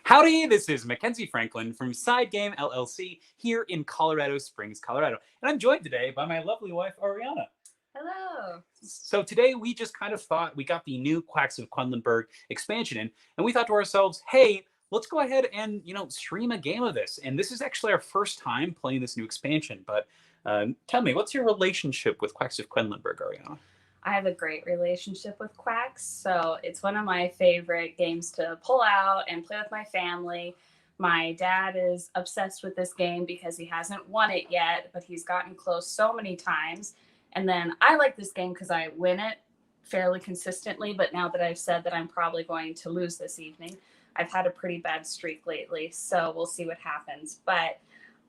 Howdy, this is Mackenzie Franklin from SideGame LLC here in Colorado Springs, Colorado. And I'm joined today by my lovely wife, Ariana. Hello. So today we just kind of thought we got the new Quacks of Quedlinburg expansion in, and we thought to ourselves, hey, let's go ahead and, stream a game of this. And this is actually our first time playing this new expansion. But tell me, what's your relationship with Quacks of Quedlinburg, Ariana? I have a great relationship with Quacks, so it's one of my favorite games to pull out and play with my family. My dad is obsessed with this game because he hasn't won it yet, but he's gotten close so many times. And then I like this game because I win it fairly consistently, but now that I've said that I'm probably going to lose this evening, I've had a pretty bad streak lately, so we'll see what happens. But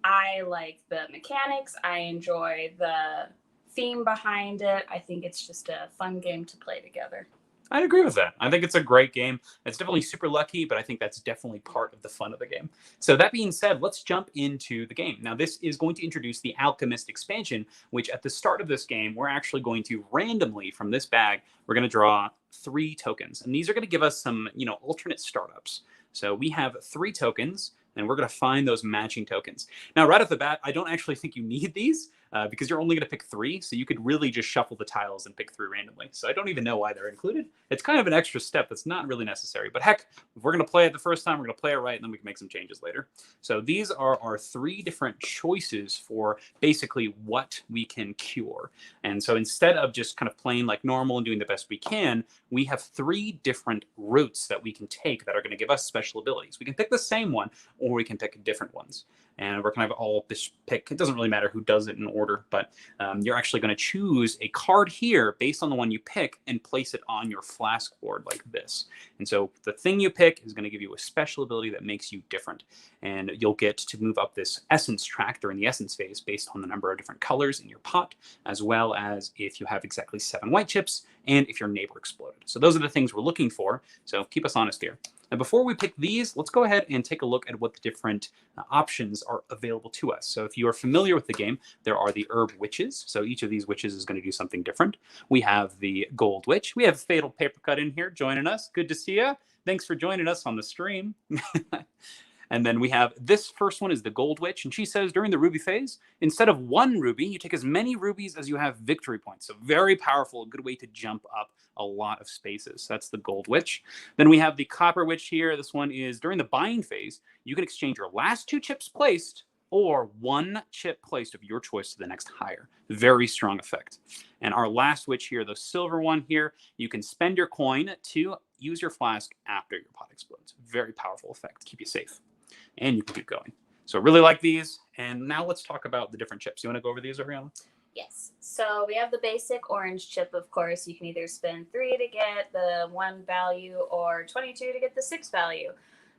I like the mechanics. I enjoy the theme behind it. I think it's just a fun game to play together. I agree with that. I think it's a great game. It's definitely super lucky, but I think that's definitely part of the fun of the game. So that being said, let's jump into the game. Now, this is going to introduce the Alchemist Expansion, which at the start of this game, we're actually going to randomly from this bag, we're going to draw 3 tokens. And these are going to give us some, alternate startups. So we have 3 tokens, and we're going to find those matching tokens. Now, right off the bat, I don't actually think you need these because you're only going to pick 3. So you could really just shuffle the tiles and pick 3 randomly. So I don't even know why they're included. It's kind of an extra step that's not really necessary. But heck, if we're going to play it the first time, we're going to play it right, and then we can make some changes later. So these are our 3 different choices for basically what we can cure. And so instead of just kind of playing like normal and doing the best we can, we have 3 different routes that we can take that are going to give us special abilities. We can pick the same one, or we can pick different ones. And we're kind of all pick. It doesn't really matter who does it in order, but you're actually going to choose a card here based on the one you pick and place it on your flask board like this. And so the thing you pick is going to give you a special ability that makes you different. And you'll get to move up this essence track during the essence phase based on the number of different colors in your pot, as well as if you have exactly 7 white chips and if your neighbor exploded. So those are the things we're looking for. So keep us honest here. Now, before we pick these, let's go ahead and take a look at what the different options are available to us. So if you are familiar with the game, there are the herb witches. So each of these witches is going to do something different. We have the gold witch. We have Fatal Paper Cut in here joining us. Good to see you. Thanks for joining us on the stream. And then we have this first one is the Gold Witch. And she says during the ruby phase, instead of 1 ruby, you take as many rubies as you have victory points. So very powerful, a good way to jump up a lot of spaces. So that's the Gold Witch. Then we have the Copper Witch here. This one is during the buying phase, you can exchange your last 2 chips placed or 1 chip placed of your choice to the next higher. Very strong effect. And our last witch here, the silver one here, you can spend your coin to use your flask after your pot explodes. Very powerful effect. Keep you safe. And you can keep going. So I really like these. And now let's talk about the different chips. You want to go over these, Ariana? Yes. So we have the basic orange chip, of course. You can either spend 3 to get the 1 value or 22 to get the 6 value.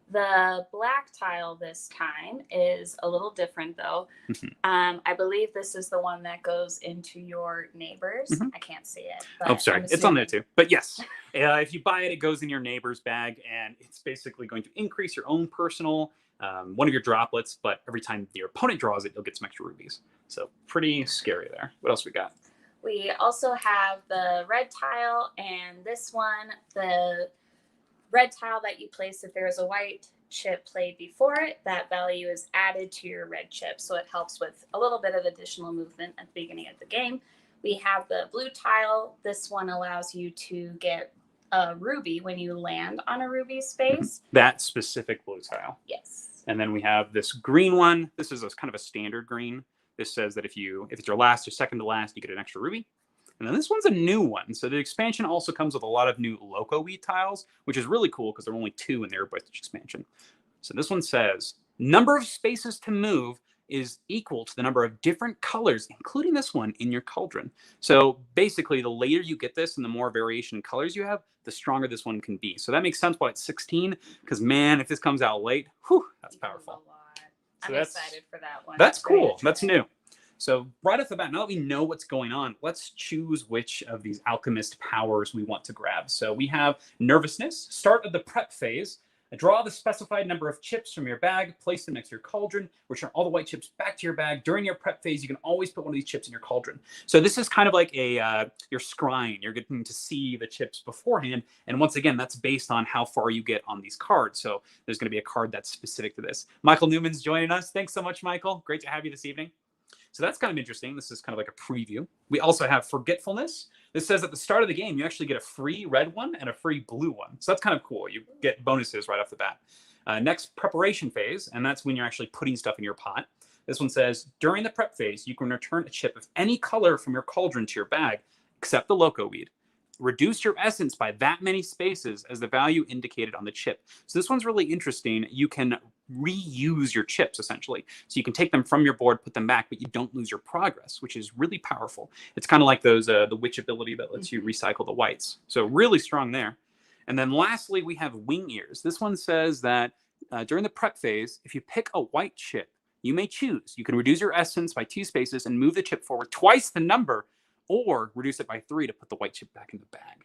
The black tile this time is a little different, though. I believe this is the one that goes into your neighbor's. I can't see it. Oh, sorry. It's on there, too. But yes, if you buy it, it goes in your neighbor's bag, and it's basically going to increase your own personal one of your droplets, but every time your opponent draws it, you'll get some extra rubies. So pretty scary there. What else we got? We also have the red tile, and this one, the red tile that you place, if there's a white chip played before it, that value is added to your red chip. So it helps with a little bit of additional movement at the beginning of the game. We have the blue tile. This one allows you to get a ruby when you land on a ruby space. That specific blue tile. Yes. And then we have this green one. This is kind of a standard green. This says that if it's your last or second to last, you get an extra ruby. And then this one's a new one. So the expansion also comes with a lot of new Loco Weed tiles, which is really cool because there are only 2 in the Herb Witch expansion. So this one says, number of spaces to move is equal to the number of different colors, including this one, in your cauldron. So basically, the later you get this and the more variation in colors you have, the stronger this one can be. So that makes sense why it's 16, because man, if this comes out late, whew, that's powerful. I'm excited for that one. That's cool. That's new. So right off the bat, now that we know what's going on, let's choose which of these alchemist powers we want to grab. So we have nervousness, start of the prep phase. Draw the specified number of chips from your bag, place them next to your cauldron, return all the white chips back to your bag. During your prep phase, you can always put one of these chips in your cauldron. So this is kind of like your scrying. You're getting to see the chips beforehand. And once again, that's based on how far you get on these cards. So there's going to be a card that's specific to this. Michael Newman's joining us. Thanks so much, Michael. Great to have you this evening. So that's kind of interesting. This is kind of like a preview. We also have Forgetfulness. This says at the start of the game, you actually get a free red one and a free blue one. So that's kind of cool. You get bonuses right off the bat. Next, Preparation phase, and that's when you're actually putting stuff in your pot. This one says, during the prep phase, you can return a chip of any color from your cauldron to your bag, except the Loco Weed. Reduce your essence by that many spaces as the value indicated on the chip. So this one's really interesting. You can reuse your chips, essentially. So you can take them from your board, put them back, but you don't lose your progress, which is really powerful. It's kind of like those the witch ability that lets you recycle the whites. So really strong there. And then lastly, we have Wing Ears. This one says that during the prep phase, if you pick a white chip, you may choose. You can reduce your essence by 2 spaces and move the chip forward twice the number, or reduce it by 3 to put the white chip back in the bag.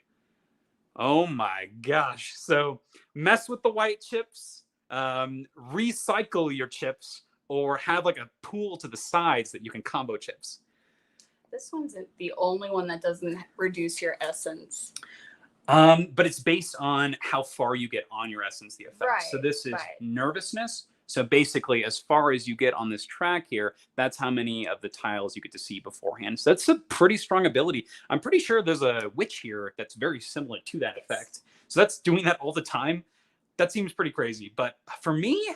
Oh my gosh. So mess with the white chips, recycle your chips, or have like a pool to the sides that you can combo chips. This one's the only one that doesn't reduce your essence. But it's based on how far you get on your essence, the effect. Right, so this is right. Nervousness. So basically, as far as you get on this track here, that's how many of the tiles you get to see beforehand. So that's a pretty strong ability. I'm pretty sure there's a witch here that's very similar to that effect. So that's doing that all the time. That seems pretty crazy. But for me,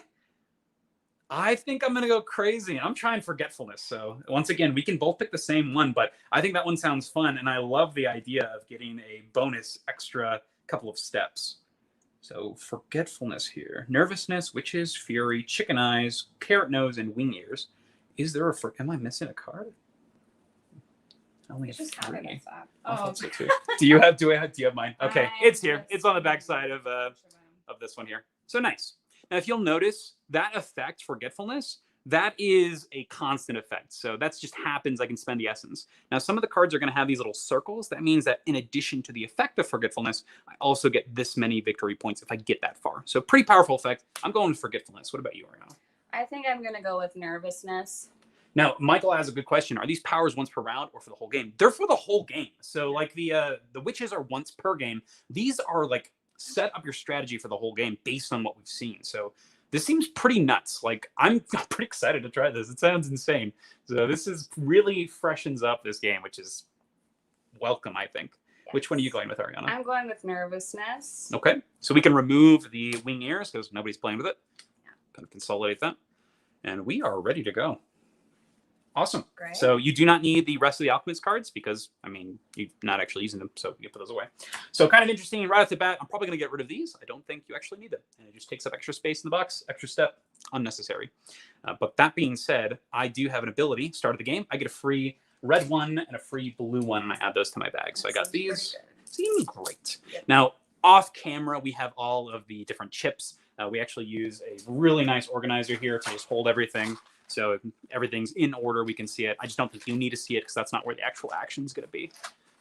I think I'm going to go crazy. I'm trying Forgetfulness. So once again, we can both pick the same one, but I think that one sounds fun. And I love the idea of getting a bonus extra couple of steps. So Forgetfulness here. Nervousness, Witches, Fury, Chicken Eyes, Carrot Nose, and Wing Ears. Is there a... Am I missing a card? I only have 3. I thought so too. Do you have mine? Okay, it's here. It's on the back side of this one here. So nice. Now, if you'll notice, that effect, Forgetfulness, that is a constant effect. So that just happens. I can spend the essence. Now, some of the cards are going to have these little circles. That means that in addition to the effect of Forgetfulness, I also get this many victory points if I get that far. So pretty powerful effect. I'm going with Forgetfulness. What about you, Ariana? I think I'm going to go with Nervousness. Now, Michael has a good question. Are these powers once per round or for the whole game? They're for the whole game. So like the witches are once per game. These are like set up your strategy for the whole game based on what we've seen. So this seems pretty nuts. Like, I'm pretty excited to try this. It sounds insane. So this is really freshens up this game, which is welcome, I think. Yes. Which one are you going with, Ariana? I'm going with Nervousness. Okay. So we can remove the Wing Ears because nobody's playing with it. Yeah. Going to consolidate that. And we are ready to go. Awesome. Great. So you do not need the rest of the Alchemist cards because, I mean, you're not actually using them, so you can put those away. So kind of interesting. Right off the bat, I'm probably going to get rid of these. I don't think you actually need them. And it just takes up extra space in the box, extra step, unnecessary. But that being said, I do have an ability. Start of the game, I get a free red one and a free blue one, and I add those to my bag. So I got these. Seems great. Yep. Now, off camera, we have all of the different chips. We actually use a really nice organizer here to just hold everything. So if everything's in order, we can see it. I just don't think you need to see it because that's not where the actual action is going to be.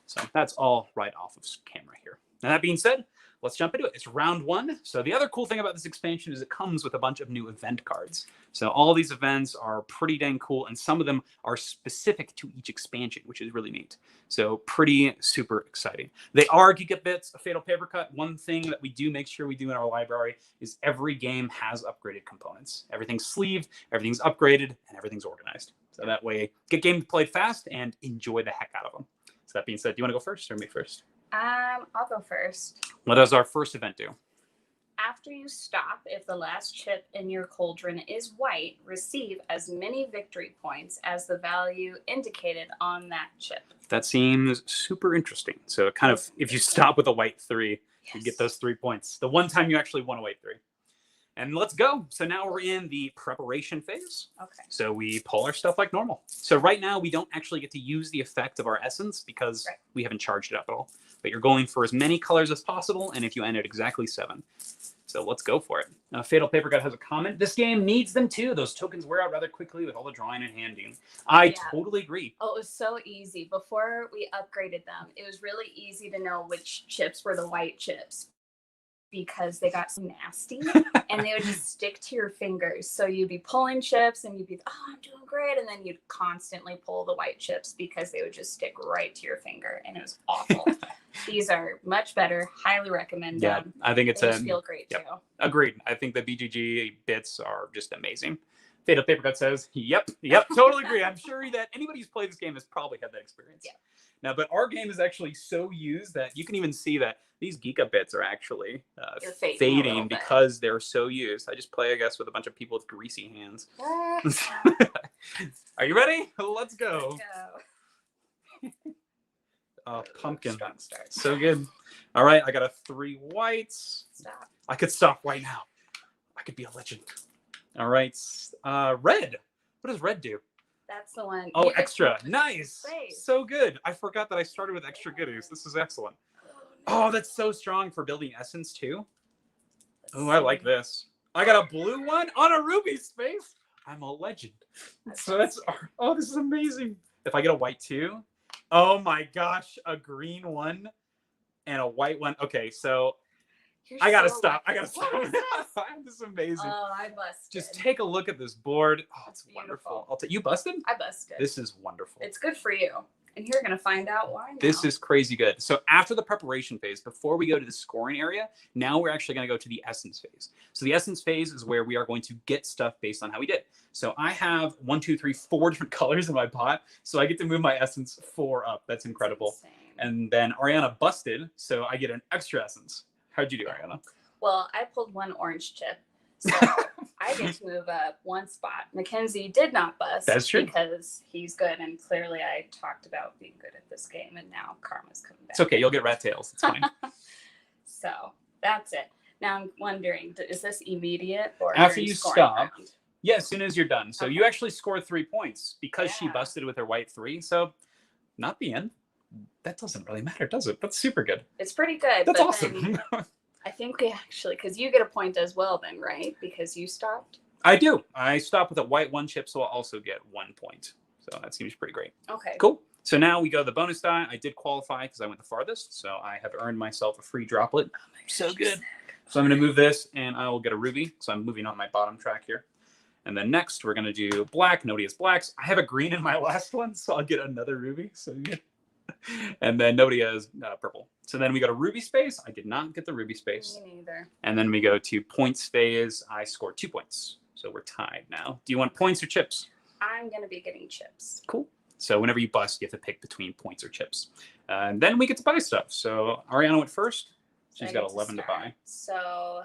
So that's all right off of camera here. Now, that being said, let's jump into it. It's round 1. So the other cool thing about this expansion is it comes with a bunch of new event cards. So all these events are pretty dang cool, and some of them are specific to each expansion, which is really neat. So pretty super exciting. They are gigabits, a fatal paper cut. One thing that we do make sure we do in our library is every game has upgraded components. Everything's sleeved, everything's upgraded, and everything's organized. So that way, get games played fast and enjoy the heck out of them. So that being said, do you want to go first or me first? I'll go first. What does our first event do? After you stop, if the last chip in your cauldron is white, receive as many victory points as the value indicated on that chip. That seems super interesting. So kind of, if you stop with a white 3, you get those 3 points. The one time you actually want a white 3. And let's go. So now we're in the preparation phase. Okay. So we pull our stuff like normal. So right now we don't actually get to use the effect of our essence because we haven't charged it up at all. But you're going for as many colors as possible, and if you end at exactly 7. So let's go for it. Fatal Paper Cut has a comment. This game needs them too. Those tokens wear out rather quickly with all the drawing and handing. I totally agree. Oh, it was so easy. Before we upgraded them, it was really easy to know which chips were the white chips because they got so nasty and they would just stick to your fingers. So you'd be pulling chips and you'd be, oh, I'm doing great. And then you'd constantly pull the white chips because they would just stick right to your finger. And it was awful. These are much better. Highly recommend Yeah, them. I think it's They just feel great too. Agreed. I think the BGG bits are just amazing. Fatal Paper Cut says, yep, totally agree. I'm sure that anybody who's played this game has probably had that experience. Yeah. Now, but our game is actually so used that you can even see that these Geeka bits are actually fading because they're so used. I just play, I guess, with a bunch of people with greasy hands. Are you ready? Let's go. Oh, pumpkin. Strong start. So good. All right, I got a 3 whites. Stop. I could stop right now. I could be a legend. All right. Red. What does red do? That's the one. Oh, extra. Nice. Great. So good. I forgot that I started with extra goodies. This is excellent. Oh, that's so strong for building essence too. Oh, I like this. I got a blue one on a ruby space. I'm a legend. So that's, oh, this is amazing. If I get a white too. Oh my gosh, a green one and a white one. Okay, so I gotta stop. I gotta stop. This is amazing. Oh, I busted. Just take a look at this board. Oh, it's Beautiful. wonderful. I'll take you busted? I busted. This is wonderful. It's good for you. And you're gonna find out why now. This is crazy good. So after the preparation phase, before we go to the scoring area, now we're actually gonna go to the essence phase. So the essence phase is where we are going to get stuff based on how we did. So I have 4 different colors in my pot. So I get to move my essence 4 up. That's incredible. And then Ariana busted, so I get an extra essence. How'd you do, Ariana? Well, I pulled 1 orange chip. So I get to move up 1 spot. Mackenzie did not bust. That's true. Because he's good. And clearly I talked about being good at this game. And now karma's coming back. It's okay. You'll get rat tails. It's fine. So that's it. Now I'm wondering, is this immediate or after you stop? Round? Yeah, as soon as you're done. So Okay. you actually scored 3 points because she Yeah. busted with her white 3. So not the end. That doesn't really matter, does it? That's super good. It's pretty good. That's but awesome. then I think we actually, because you get a point as well then, right? Because you stopped. I do. I stop with a white 1 chip, so I'll also get 1 point. So that seems pretty great. Okay. Cool. So now we go to the bonus die. I did qualify because I went the farthest, so I have earned myself a free droplet. So good. So I'm going to move this, and I will get a ruby. So I'm moving on my bottom track here. And then next, we're going to do black. Nobody has blacks. I have a green in my last one, so I'll get another ruby. So good. And then nobody has purple. So then we go to ruby space. I did not get the ruby space. Me neither. And then we go to points phase. I scored 2 points. So we're tied now. Do you want points or chips? I'm going to be getting chips. Cool. So whenever you bust, you have to pick between points or chips. And then we get to buy stuff. So Ariana went first. She's got 11 to buy. So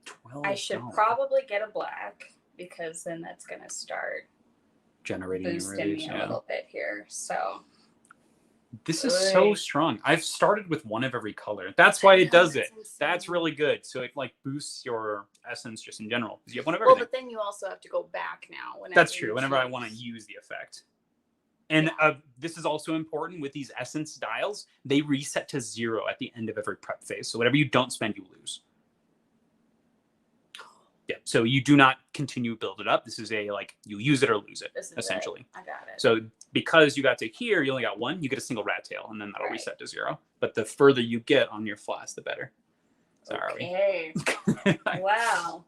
12. I should probably get a black because then that's going to start generating boosting me a little bit here. So this is so strong. I've started with 1 of every color. That's why it does it. Insane. That's really good. So it like boosts your essence just in general because you have 1 of everything. Well, but then you also have to go back now. Whenever That's true. Whenever I want to use the effect. And this is also important with these essence dials. They reset to 0 at the end of every prep phase. So whatever you don't spend, you lose. Yeah. So you do not continue to build it up. This is a like you use it or lose it, essentially. I got it. So because you got to here, you only got 1. You get a single rat tail, and then that'll reset to 0. But the further you get on your flask, the better. Sorry. Okay. Wow.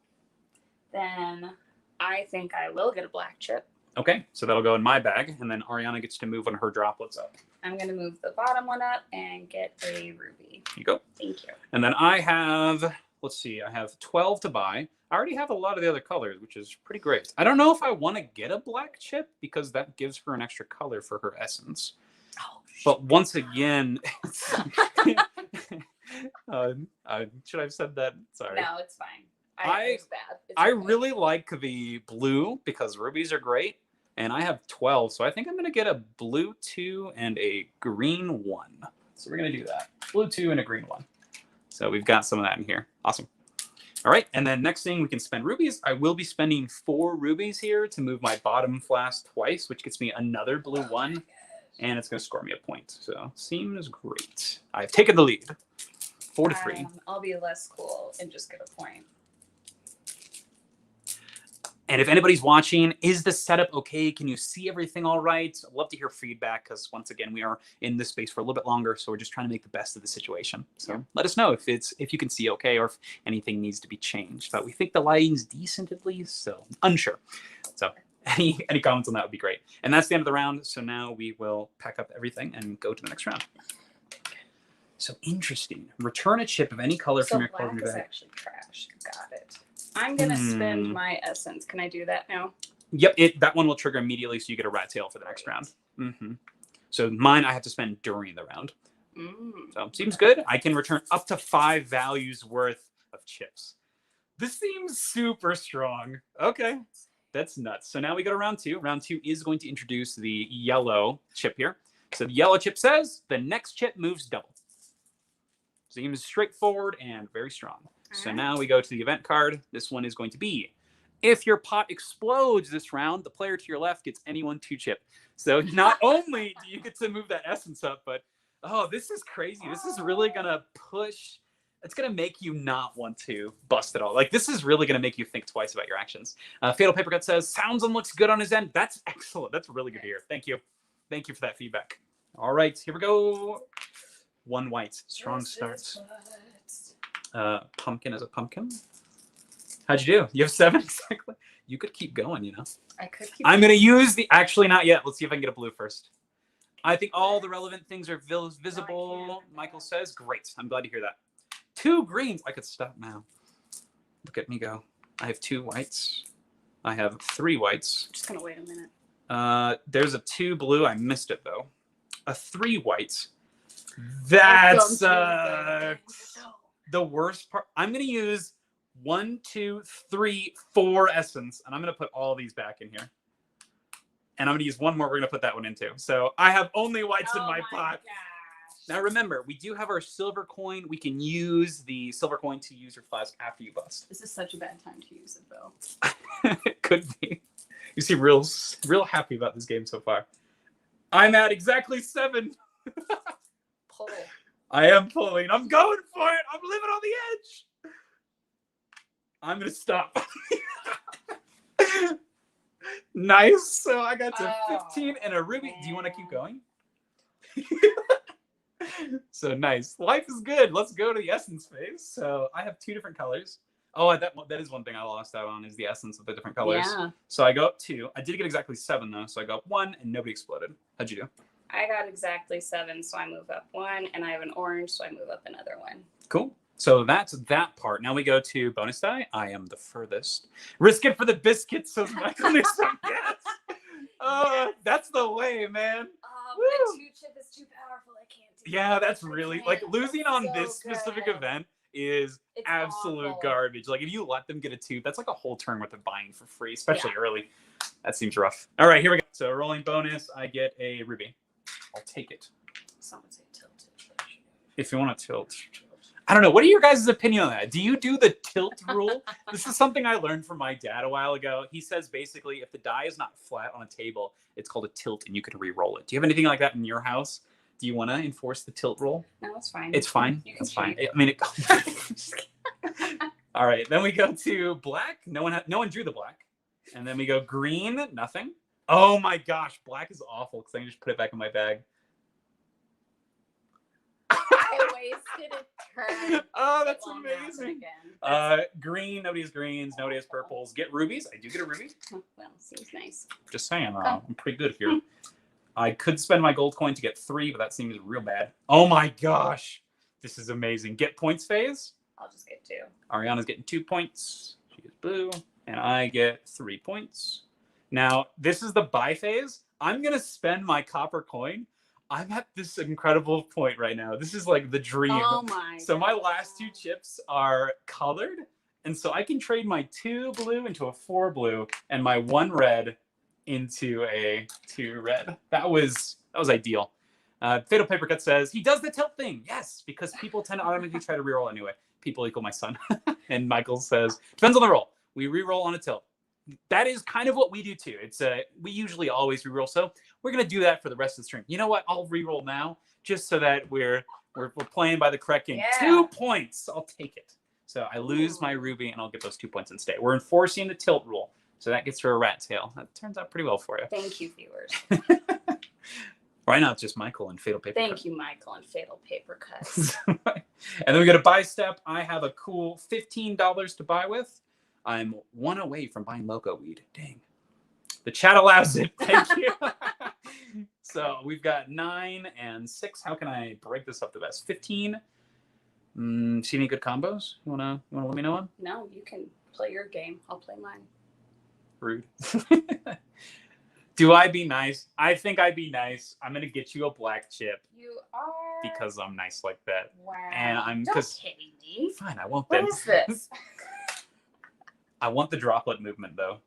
Then I think I will get a black chip. Okay, so that'll go in my bag, and then Ariana gets to move one of her droplets up. I'm going to move the bottom one up and get a ruby. Here you go. Thank you. And then I have, let's see, I have 12 to buy. I already have a lot of the other colors, which is pretty great. I don't know if I want to get a black chip because that gives her an extra color for her essence. Oh, but once again, should I have said that? Sorry. No, it's fine. It's bad. I really like the blue because rubies are great. And I have 12, so I think I'm going to get a blue 2 and a green 1. So we're going to do that. Blue 2 and a green 1. So we've got some of that in here. Awesome. All right, and then next thing we can spend rubies. I will be spending 4 rubies here to move my bottom flask twice, which gets me another blue 1, and it's going to score me a point. So seems great. I've taken the lead. 4-3. I'll be less cool and just get a point. And if anybody's watching, is the setup okay? Can you see everything all right? I'd love to hear feedback because once again, we are in this space for a little bit longer, so we're just trying to make the best of the situation. So let us know if you can see okay or if anything needs to be changed. But we think the lighting's decent at least, so unsure. So any comments on that would be great. And that's the end of the round. So now we will pack up everything and go to the next round. So interesting. Return a chip of any color from your card. Black is actually trash. Got it. I'm going to spend my essence. Can I do that now? Yep, that one will trigger immediately, so you get a rat tail for the next round. So mine I have to spend during the round. So seems good. I can return up to 5 values worth of chips. This seems super strong. Okay, that's nuts. So now we go to round 2. Round 2 is going to introduce the yellow chip here. So the yellow chip says the next chip moves double. Seems straightforward and very strong. So now we go to the event card. This one is going to be, if your pot explodes this round, the player to your left gets anyone 2 chip. So not only do you get to move that essence up, but oh, this is crazy. This is really going to push. It's going to make you not want to bust at all. Like, this is really going to make you think twice about your actions. Fatal Paper Cut says, sounds and looks good on his end. That's excellent. That's really good to hear. Thank you. Thank you for that feedback. All right, here we go. 1 white. Strong starts. Pumpkin as a pumpkin. How'd you do? You have 7 exactly. You could keep going, you know. I could keep. I'm gonna use the. Actually, not yet. Let's see if I can get a blue first. I think all the relevant things are visible. Michael says, "Great. I'm glad to hear that." 2 greens. I could stop now. Look at me go. I have 2 whites. I have 3 whites. I'm just gonna wait a minute. There's a 2 blue. I missed it though. A 3 whites. That sucks. The worst part, I'm going to use 1, 2, 3, 4 essence, and I'm going to put all these back in here. And I'm going to use 1 more. We're going to put that one into. So I have only whites in my pot. Gosh. Now remember, we do have our silver coin. We can use the silver coin to use your flask after you bust. This is such a bad time to use it, though. It could be. You seem real happy about this game so far. I'm at exactly 7. Pull. I am pulling. I'm going for it. I'm living on the edge. I'm going to stop. Nice. So I got to 15 and a ruby. Do you want to keep going? So nice. Life is good. Let's go to the essence phase. So I have 2 different colors. Oh, that is one thing I lost out on is the essence of the different colors. Yeah. So I go up 2. I did get exactly 7 though. So I go up 1 and nobody exploded. How'd you do? I got exactly 7, so I move up 1, and I have an orange, so I move up another 1. Cool. So that's that part. Now we go to bonus die. I am the furthest. Risk it for the biscuits, says Michael Newsom. Yes. Yes. That's the way, man. But 2 chip is too powerful. I can't do that. That's really, like, losing on this specific event is absolute garbage. Like, if you let them get a 2, that's like a whole turn worth of buying for free, especially early. That seems rough. All right, here we go. So rolling bonus, I get a ruby. I'll take it. Someone say tilt. If you want to tilt. I don't know. What are your guys' opinion on that? Do you do the tilt rule? This is something I learned from my dad a while ago. He says basically if the die is not flat on a table, it's called a tilt and you can re-roll it. Do you have anything like that in your house? Do you want to enforce the tilt rule? No, it's fine. It's fine? It's fine. I mean, all right. Then we go to black. No one drew the black. And then we go green. Nothing. Oh my gosh. Black is awful because I can just put it back in my bag. I wasted a turn. Oh, that's amazing. Green, nobody has greens, nobody has purples. Get rubies. I do get a ruby. Oh, well, seems nice. Just saying, I'm pretty good here. I could spend my gold coin to get 3, but that seems real bad. Oh my gosh. This is amazing. Get points phase. I'll just get 2. Ariana's getting 2 points. She gets blue. And I get 3 points. Now, this is the buy phase. I'm going to spend my copper coin. I'm at this incredible point right now. This is like the dream. Oh my So my last 2 chips are colored. And so I can trade my 2 blue into a 4 blue and my 1 red into a 2 red. That was ideal. Fatal Paper Cut says, he does the tilt thing. Yes, because people tend to automatically try to reroll anyway. People equal my son. And Michael says, depends on the roll. We reroll on a tilt. That is kind of what we do too. It's we usually always reroll. So we're gonna do that for the rest of the stream. You know what? I'll reroll now just so that we're playing by the correct game. Yeah. 2 points. I'll take it. So I lose my ruby and I'll get those 2 points and stay. We're enforcing the tilt rule. So that gets her a rat tail. That turns out pretty well for you. Thank you, viewers. Right now, it's just Michael and Fatal Paper Thank you, Michael, and Fatal Paper Cuts. And then we go to buy step. I have a cool $15 to buy with. I'm one away from buying logo weed. Dang. The chat allows it. Thank you. So we've got 9 and 6. How can I break this up the best? 15. See any good combos? You wanna let me know one? No, you can play your game. I'll play mine. Rude. Do I be nice? I think I'd be nice. I'm gonna get you a black chip. You are. Because I'm nice like that. Wow. And I'm Don't because pity me. fine, I won't. What is this? I want the droplet movement though.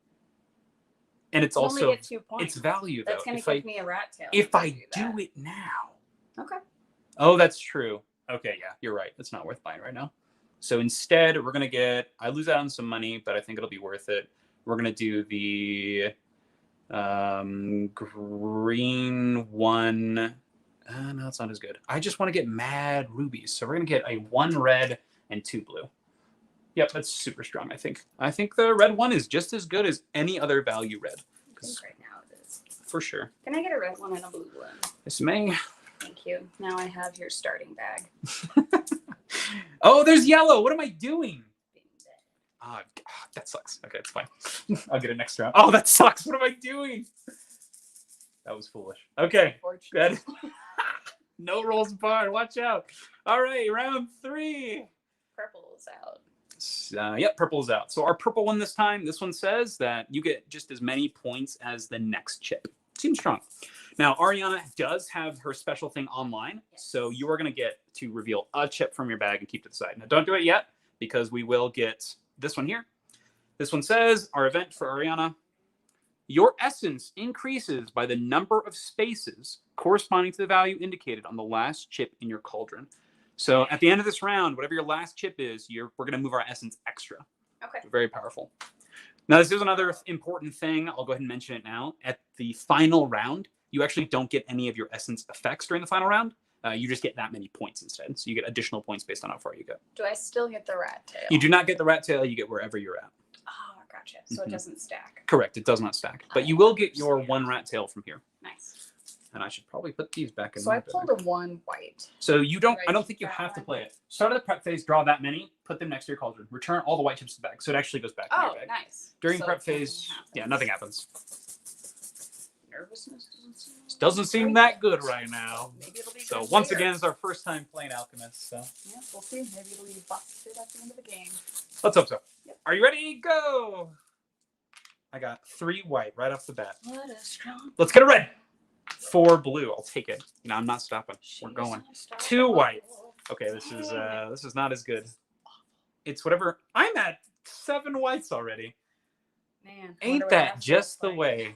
And it's You also only get 2 points. it's value though. That's gonna give me a rat tail. If I that. do it now. Okay. Oh, that's true. Okay, yeah, you're right. It's not worth buying right now. So instead, we're gonna get. I lose out on some money, but I think it'll be worth it. We're gonna do the green one. No, it's not as good. I just want to get mad rubies, so we're gonna get a 1 red and 2 blue. Yep, that's super strong. I think the red one is just as good as any other value red. I think right now it is. For sure. Can I get a red one and a blue one? This may. Thank you. Now I have your starting bag. Oh, there's yellow. What am I doing? Ah, that sucks. Okay, it's fine. I'll get it next round. Oh, that sucks. What am I doing? That was foolish. Okay, good. No rolls barred. Watch out. All right, round 3. Purple's out. Yep, purple's out. So our purple one this time, this one says that you get just as many points as the next chip. Seems strong. Now, Ariana does have her special thing online, so you are going to get to reveal a chip from your bag and keep to the side. Now, don't do it yet, because we will get this one here. This one says, our event for Ariana, your essence increases by the number of spaces corresponding to the value indicated on the last chip in your cauldron. So at the end of this round, whatever your last chip is, we're going to move our essence extra. Okay. Very powerful. Now, this is another important thing. I'll go ahead and mention it now. At the final round, you actually don't get any of your essence effects during the final round. You just get that many points instead. So you get additional points based on how far you go. Do I still get the rat tail? You do not get the rat tail. You get wherever you're at. Oh, gotcha. So it doesn't stack. Correct. It does not stack. But you will get your 1 rat tail from here. Nice. And I should probably put these back in. So I pulled a 1 white. So you don't. Right, I don't think you have to play it. Start of the prep phase. Draw that many. Put them next to your cauldron. Return all the white chips to the bag. So it actually goes back to your bag. Nice. During So prep phase, nothing happens. Nervousness doesn't seem that good right now. Maybe it'll be So good once later. again, it's our first time playing Alchemist. So Yeah, we'll see. Maybe it'll be busted at the end of the game. let's hope so. Yep. Are you ready? Go. I got 3 white right off the bat. What a strong. Let's get a red. 4 blue. I'll take it. No, I'm not stopping. We're going. 2 white. Okay, this is not as good. It's whatever. I'm at 7 whites already. Man, Ain't that just the way?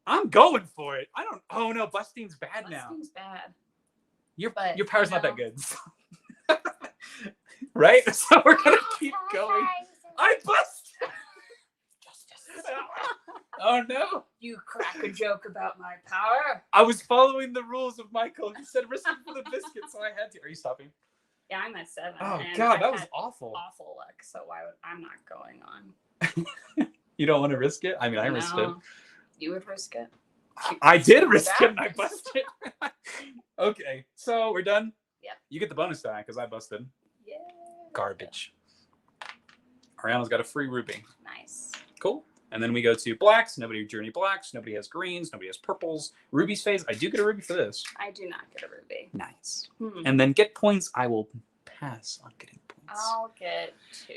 I'm going for it. I don't. Oh no, busting's bad now. Busting's bad. Your But, power's you not that know. good. Right? So we're gonna keep going. I busted. Oh no! You crack a joke about my power. I was following the rules of Michael. He said risk it for the biscuit, so I had to. Are you stopping? Yeah, I'm at 7. Oh and God, I've that was had awful. awful luck. So why would I'm not going on? You don't want to risk it? I mean, I risked it. You would risk it. I did risk that? it and I busted. Okay, so we're done? Yep. You get the bonus die because I busted. Yeah. Garbage. Ariana's got a free ruby. Nice. Cool. And then we go to blacks. Nobody drew any blacks. Nobody has greens. Nobody has purples. Ruby's phase. I do get a ruby for this. I do not get a ruby. Nice. Hmm. And then get points. I will pass on getting points. I'll get 2.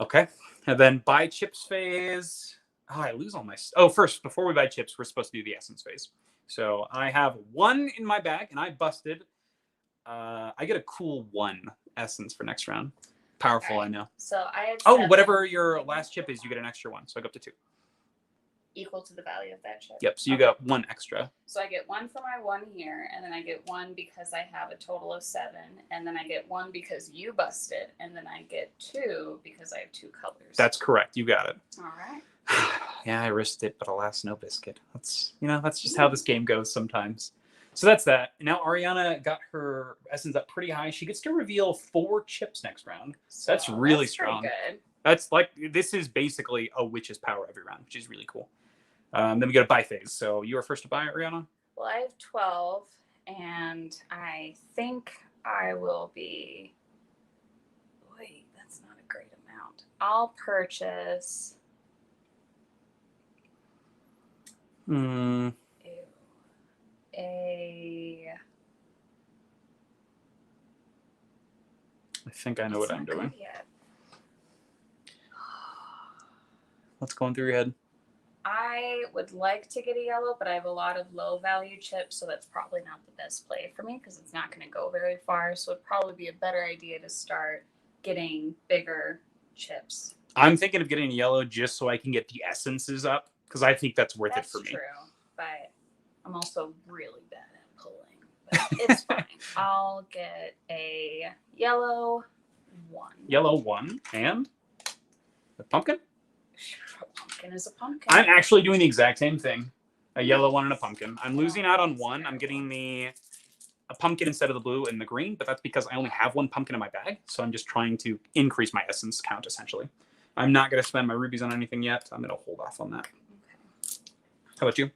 Okay. And then buy chips phase. Oh, I lose all my... Oh, first, before we buy chips, we're supposed to do the essence phase. So I have 1 in my bag, and I busted. I get a cool 1 essence for next round. Powerful, Right. I know. So I have Oh, 7 whatever your last chip is, you get an extra 1. So I go up to 2. equal to the value of that chip. Yep, so you Okay. got 1 extra. So I get 1 for my 1 here, and then I get 1 because I have a total of 7, and then I get 1 because you busted, and then I get 2 because I have 2 colors. That's correct. You got it. all right. Yeah, I risked it, but alas, no biscuit. That's just how this game goes sometimes. So that's that. Now Ariana got her essence up pretty high. She gets to reveal 4 chips next round. So That's really that's pretty strong. Good. That's like, this is basically a witch's power every round, which is really cool. Then we go to buy phase. So you are first to buy, Ariana? Well, I have 12, and I think I will be... Wait, that's not a great amount. I'll purchase... Hmm. I think I know what I'm doing. Yet. What's going through your head? I would like to get a yellow, but I have a lot of low value chips, so that's probably not the best play for me because it's not going to go very far. So it'd probably be a better idea to start getting bigger chips. I'm thinking of getting a yellow just so I can get the essences up because I think that's worth it for me. That's true, but I'm also really bad at pulling. But it's fine. I'll get a yellow 1. Yellow 1 and a pumpkin? A pumpkin is a pumpkin. I'm actually doing the exact same thing. A yellow 1 and a pumpkin. I'm losing out on 1. I'm getting a pumpkin instead of the blue and the green, but that's because I only have 1 pumpkin in my bag. So I'm just trying to increase my essence count, essentially. I'm not going to spend my rubies on anything yet. I'm going to hold off on that. Okay. How about you?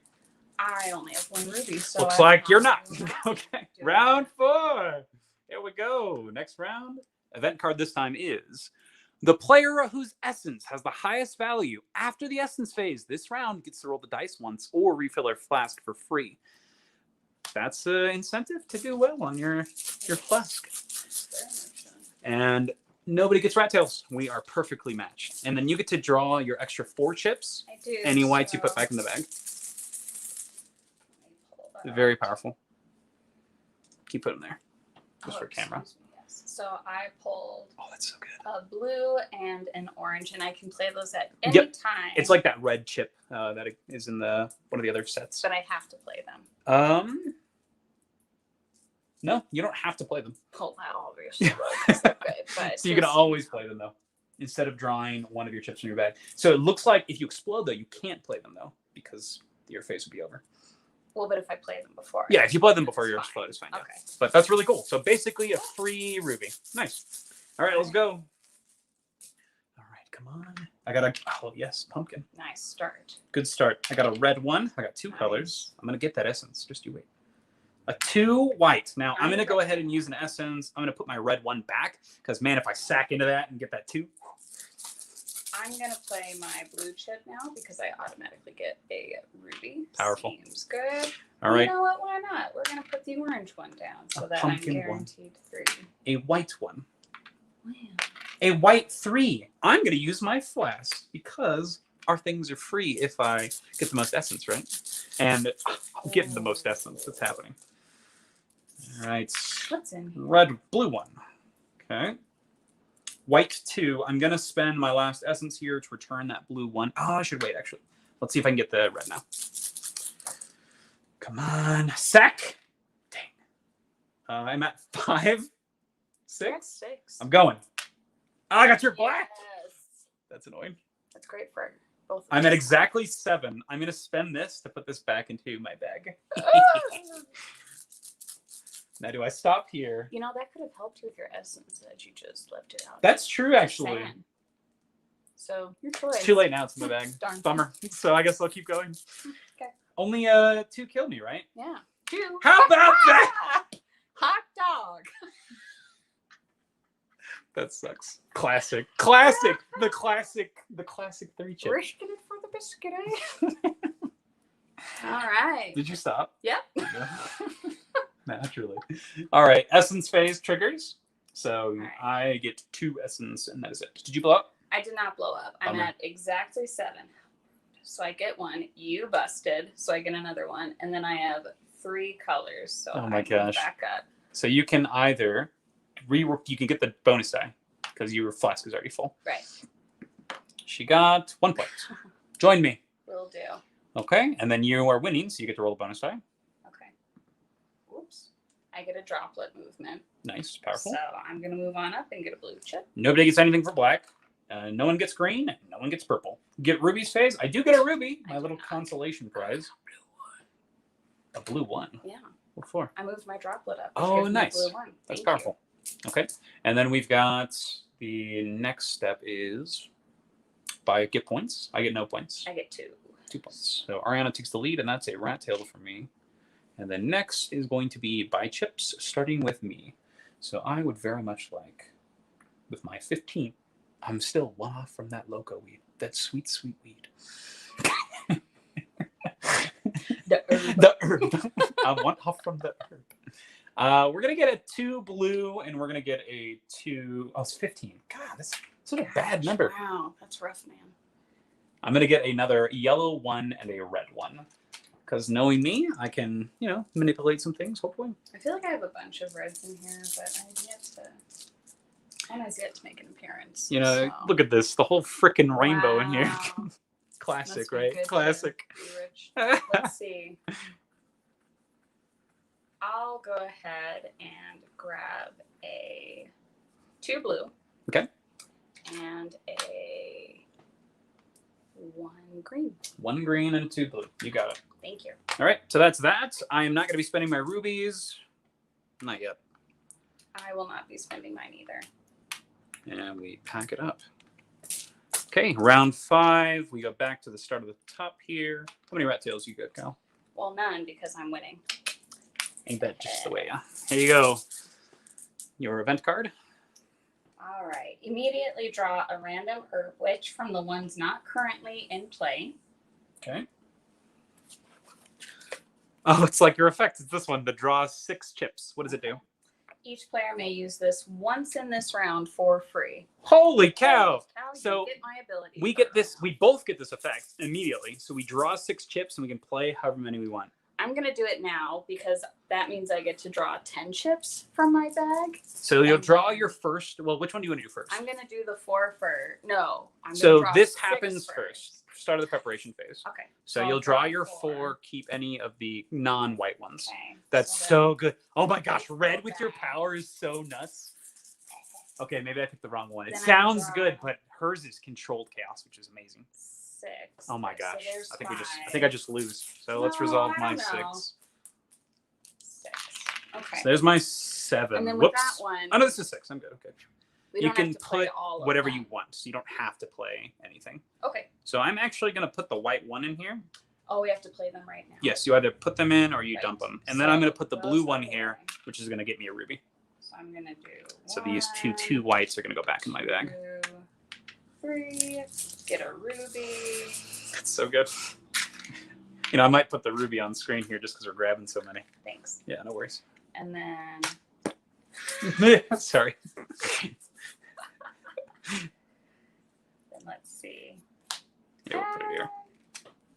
I only have 1 ruby, so looks like you're not. Okay. Round 4. Here we go. Next round. Event card this time is the player whose essence has the highest value after the essence phase. This round gets to roll the dice once or refill their flask for free. That's an incentive to do well on your flask. And nobody gets rat tails. We are perfectly matched. And then you get to draw your extra 4 chips. I do. Any whites you put back in the bag. Very powerful. Keep putting them there. Just for camera. Yes. So I pulled that's so good. a blue and an orange, and I can play those at any time. It's like that red chip that is in one of the other sets. But I have to play them. No, you don't have to play them. Oh, that obviously was so good. But so you can always play them, though, instead of drawing one of your chips from your bag. So it looks like if you explode, though, you can't play them, though, because your phase would be over. Well, but if I play them before. Yeah, if you play them before your explode, it's fine. Okay. Yeah. But that's really cool. So basically a free ruby. Nice. All right, let's go. All right, come on. I got yes, pumpkin. Nice start. Good start. I got a red 1. I got 2 colors. I'm going to get that essence. Just you wait. A 2 white. Now, I'm going to go ahead and use an essence. I'm going to put my red 1 back because, man, if I sack into that and get that 2. I'm going to play my blue chip now because I automatically get a ruby. Powerful. Seems good. All right. You know what? Why not? We're going to put the orange 1 down so that I'm guaranteed 3. A white 1. Wow. A white 3. I'm going to use my flask because our things are free if I get the most essence, right? And I'm getting the most essence. That's happening. All right. What's in here? Red, blue 1. Okay. White 2. I'm going to spend my last essence here to return that blue 1. Oh, I should wait, actually. Let's see if I can get the red now. Come on. Sack. Dang. I'm at 5. 6? I'm going. Oh, I got your black. Yes. That's annoying. That's great for both. I'm at exactly 7. I'm going to spend this to put this back into my bag. Now, do I stop here? You know, that could have helped with your essence that you just left it out. That's true, actually. So, your choice. It's too late now. It's in my bag. Darn. Bummer. So I guess I'll keep going. Okay. Only 2 killed me, right? Yeah. 2. How about that? Hot dog. That sucks. Classic. Classic. The classic 3 chip. Risking it for the biscuit, eh? All right. Did you stop? Yep. Yeah. Naturally. All right. Essence phase triggers. So I get 2 essence, and that is it. Did you blow up? I did not blow up. I'm at exactly 7. So I get 1. You busted. So I get another 1. And then I have 3 colors. So oh my gosh. Back up. So you can either you can get the bonus die because your flask is already full. Right. She got 1 point. Join me. Will do. Okay. And then you are winning, so you get to roll a bonus die. Okay. Oops. I get a droplet movement. Nice. Powerful. So I'm going to move on up and get a blue chip. Nobody gets anything for black. No one gets green. No one gets purple. Get Ruby's phase. I do get a Ruby. My little consolation prize. A blue 1. Yeah. What for? I moved my droplet up. Oh, nice. Blue 1. That's powerful. Okay. And then we've got the next step is by get points. I get no points. I get 2. 2 points. So Ariana takes the lead, and that's a rat tail for me. And then next is going to be buy chips, starting with me. So I would very much like, with my 15, I'm still 1 off from that loco weed. That sweet, sweet weed. The herb. The herb. I'm 1 off from the herb. We're going to get a 2 blue, and we're going to get a 2... Oh, it's 15. God, that's such a bad number. Wow, that's rough, man. I'm going to get another yellow 1 and a red 1. Because knowing me, I can, manipulate some things, hopefully. I feel like I have a bunch of reds in here, but one has yet to make an appearance. Look at this. The whole frickin' rainbow in here. Wow. Classic, Must be right? good Classic. to be rich. Let's see. I'll go ahead and grab a 2 blue. Okay. And a 1 green. 1 green and 2 blue. You got it. Thank you. All right, so that's that. I am not going to be spending my rubies. Not yet. I will not be spending mine either. And we pack it up. Okay, round 5. We go back to the start of the top here. How many rat tails you got, Cal? Well, none, because I'm winning. Ain't that just the way? Yeah. Here you go. Your event card. All right. Immediately draw a random herb witch from the ones not currently in play. Okay. Oh, it's like your effect. It's this one. The draw 6 chips. What does it do? Each player may use this once in this round for free. Holy cow! So you get my ability. We get this. We both get this effect immediately. So we draw 6 chips and we can play however many we want. I'm going to do it now because that means I get to draw 10 chips from my bag. So you'll draw your first. Well, which one do you want to do first? I'm going to do the 4 first. No. So this happens first. Start of the preparation phase. Okay. So you'll draw your 4, keep any of the non-white ones. Okay. That's so good. Oh my gosh, red with your power is so nuts. Okay, maybe I picked the wrong one. It sounds good, but hers is controlled chaos, which is amazing. 6. Oh my gosh. So I think I just lose. So let's resolve my 6. 6. Okay. So there's my 7. And then with Whoops. that one. Oh no, this is 6. I'm good. Okay. You can have to play put all of whatever them. you want, so you don't have to play anything. Okay. So I'm actually going to put the white 1 in here. Oh, we have to play them right now. Yes, you either put them in or you Right. dump them. And So then I'm going to put the those blue are one the here, line. which is going to get me a ruby. So I'm going to do So these two whites are going to go back in my bag. 2, 3, get a ruby. That's so good. I might put the ruby on screen here just because we're grabbing so many. Thanks. Yeah, no worries. And then Sorry. let's see. Yeah, we'll put it here.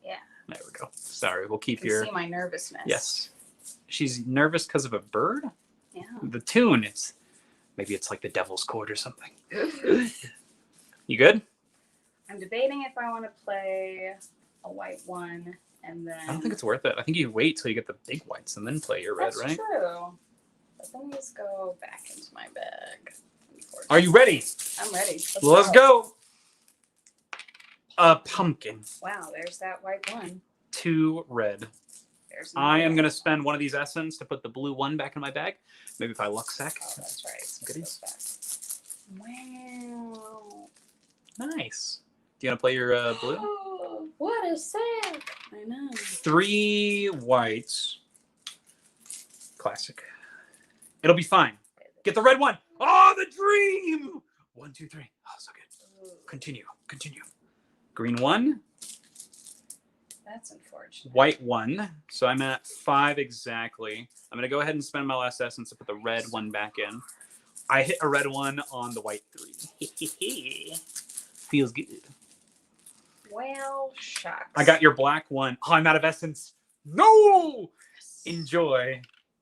Yeah. There we go. Sorry, we'll keep You your... can see my nervousness. Yes. She's nervous because of a bird? Yeah. The tune, maybe it's like the Devil's Court or something. You good? I'm debating if I want to play a white one and then... I don't think it's worth it. I think you wait till you get the big whites and then play your red, That's right? true. But then these go back into my bag. Are you ready? I'm ready. Let's go. A pumpkin. Wow, there's that white one. 2 red. There's I am another going to one. spend one of these essence to put the blue 1 back in my bag. Maybe if I luck sack. Oh, that's right. Goodies. Wow. Nice. Do you want to play your blue? Oh, what a sack. I know. 3 whites. Classic. It'll be fine. Get the red one. Oh, the dream. 1, 2, 3. Oh, so good. Ooh, Continue. Green 1. that's unfortunate. White 1. So I'm at 5 exactly. I'm going to go ahead and spend my last essence to put the red 1 back in. I hit a red 1 on the white 3. Feels good. Well, shucks. I got your black 1. Oh, I'm out of essence. No! Enjoy.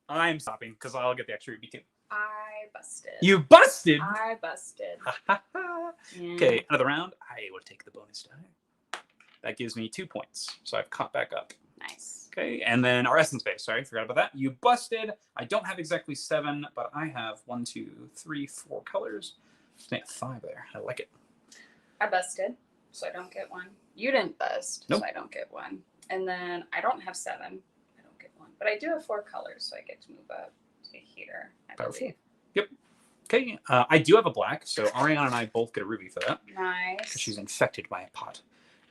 I'm stopping because I'll get the extra ruby too. I busted. You busted? I busted. Yeah. Okay, another round. I will take the bonus die. That gives me 2 points. So I've caught back up. Nice. Okay, and then our essence phase. Sorry, forgot about that. You busted. I don't have exactly 7, but I have 1, 2, 3, 4 colors. I have 5 there. I like it. I busted, so I don't get 1. You didn't bust, Nope. so I don't get 1. And then I don't have 7. I don't get 1. But I do have 4 colors, so I get to move up to here, I Powerful. believe. Yep. Okay, I do have a black, so Ariana and I both get a ruby for that. Nice. Because she's infected by a pot.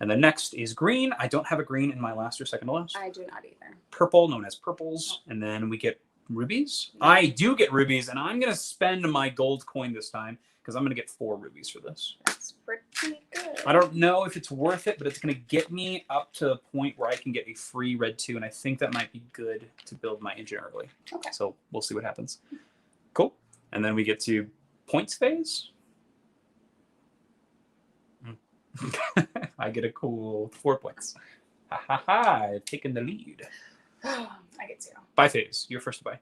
And the next is green. I don't have a green in my last or second to last. I do not either. Purple, known as purples. And then we get rubies. I do get rubies, and I'm going to spend my gold coin this time because I'm going to get 4 rubies for this. That's pretty good. I don't know if it's worth it, but it's going to get me up to the point where I can get a free red 2, and I think that might be good to build my engine early. Okay. So we'll see what happens. Cool. And then we get to points phase. I get a cool 4 points. Ha ha ha, I've taken the lead. I get 0. Buy phase. You're first to buy.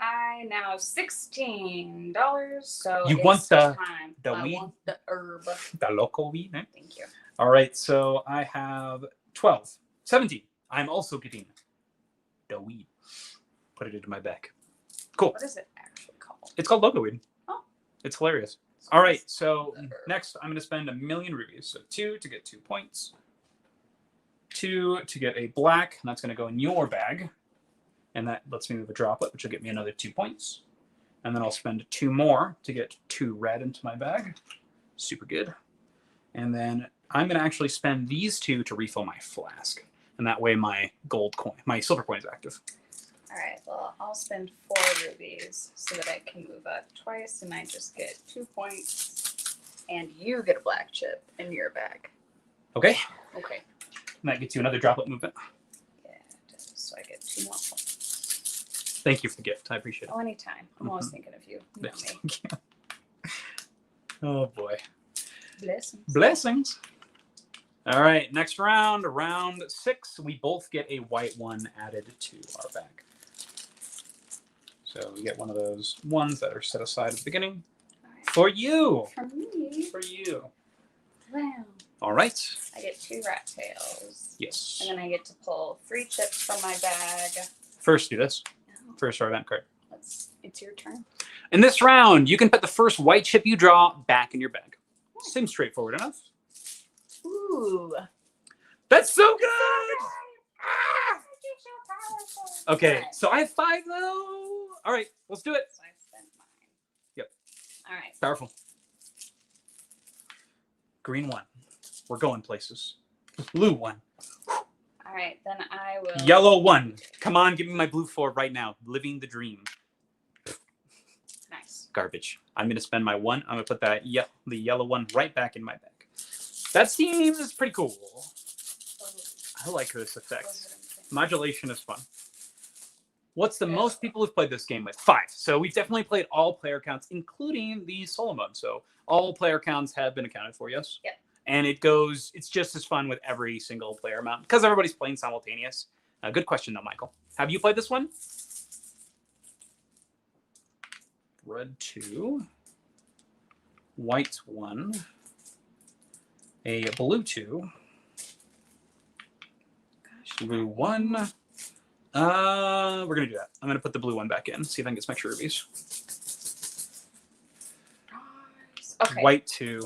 I now have $16, so You it's want the time. weed? I want the herb. The local weed, eh? Thank you. All right, so I have 12. 17. I'm also getting the weed. Put it into my bag. Cool. What is it actually called? It's called logo weed. Oh. It's hilarious. All right, so next I'm going to spend 1,000,000 rubies. So 2 to get 2 points. 2 to get a black, and that's going to go in your bag. And that lets me move a droplet, which will get me another 2 points. And then I'll spend 2 more to get 2 red into my bag. Super good. And then I'm going to actually spend these 2 to refill my flask. And that way my gold coin, my silver coin is active. All right, well, I'll spend 4 rubies so that I can move up twice, and I just get 2 points. And you get a black chip in your bag. Okay. Okay. And that gets you another droplet movement. Yeah, it does. So I get 2 more points. Thank you for the gift. I appreciate it. Oh, anytime. I'm always thinking of you. You know me. Oh, boy. Blessings. Blessings. All right, next round, round 6. We both get a white one added to our bag. So we get one of those ones that are set aside at the beginning. Right. For you. For me. For you. Wow. All right. I get 2 rat tails. Yes. And then I get to pull 3 chips from my bag. First, do this. Oh, First, our event card. it's your turn. In this round, you can put the first white chip you draw back in your bag. Seems straightforward enough. Ooh. That's so good! Ah! Okay, so I have 5 though. All right, let's do it. So I spent mine. Yep. All right. Powerful. Green 1. We're going places. Blue 1. All right, then I will. Yellow 1. Come on, give me my blue 4 right now. Living the dream. Nice. Garbage. I'm going to spend my 1. I'm going to put that the yellow 1 right back in my bag. That seems pretty cool. I like this effect. Modulation is fun. What's the most people who've played this game with? 5. So we've definitely played all player counts, including the solo mode. So all player counts have been accounted for, yes? Yep. And it's just as fun with every single player amount because everybody's playing simultaneous. Good question, though, Michael. Have you played this one? Red 2. White 1. A blue 2. Gosh. Blue 1. We're going to do that. I'm going to put the blue 1 back in. See if I can get some extra rubies. Okay. White 2.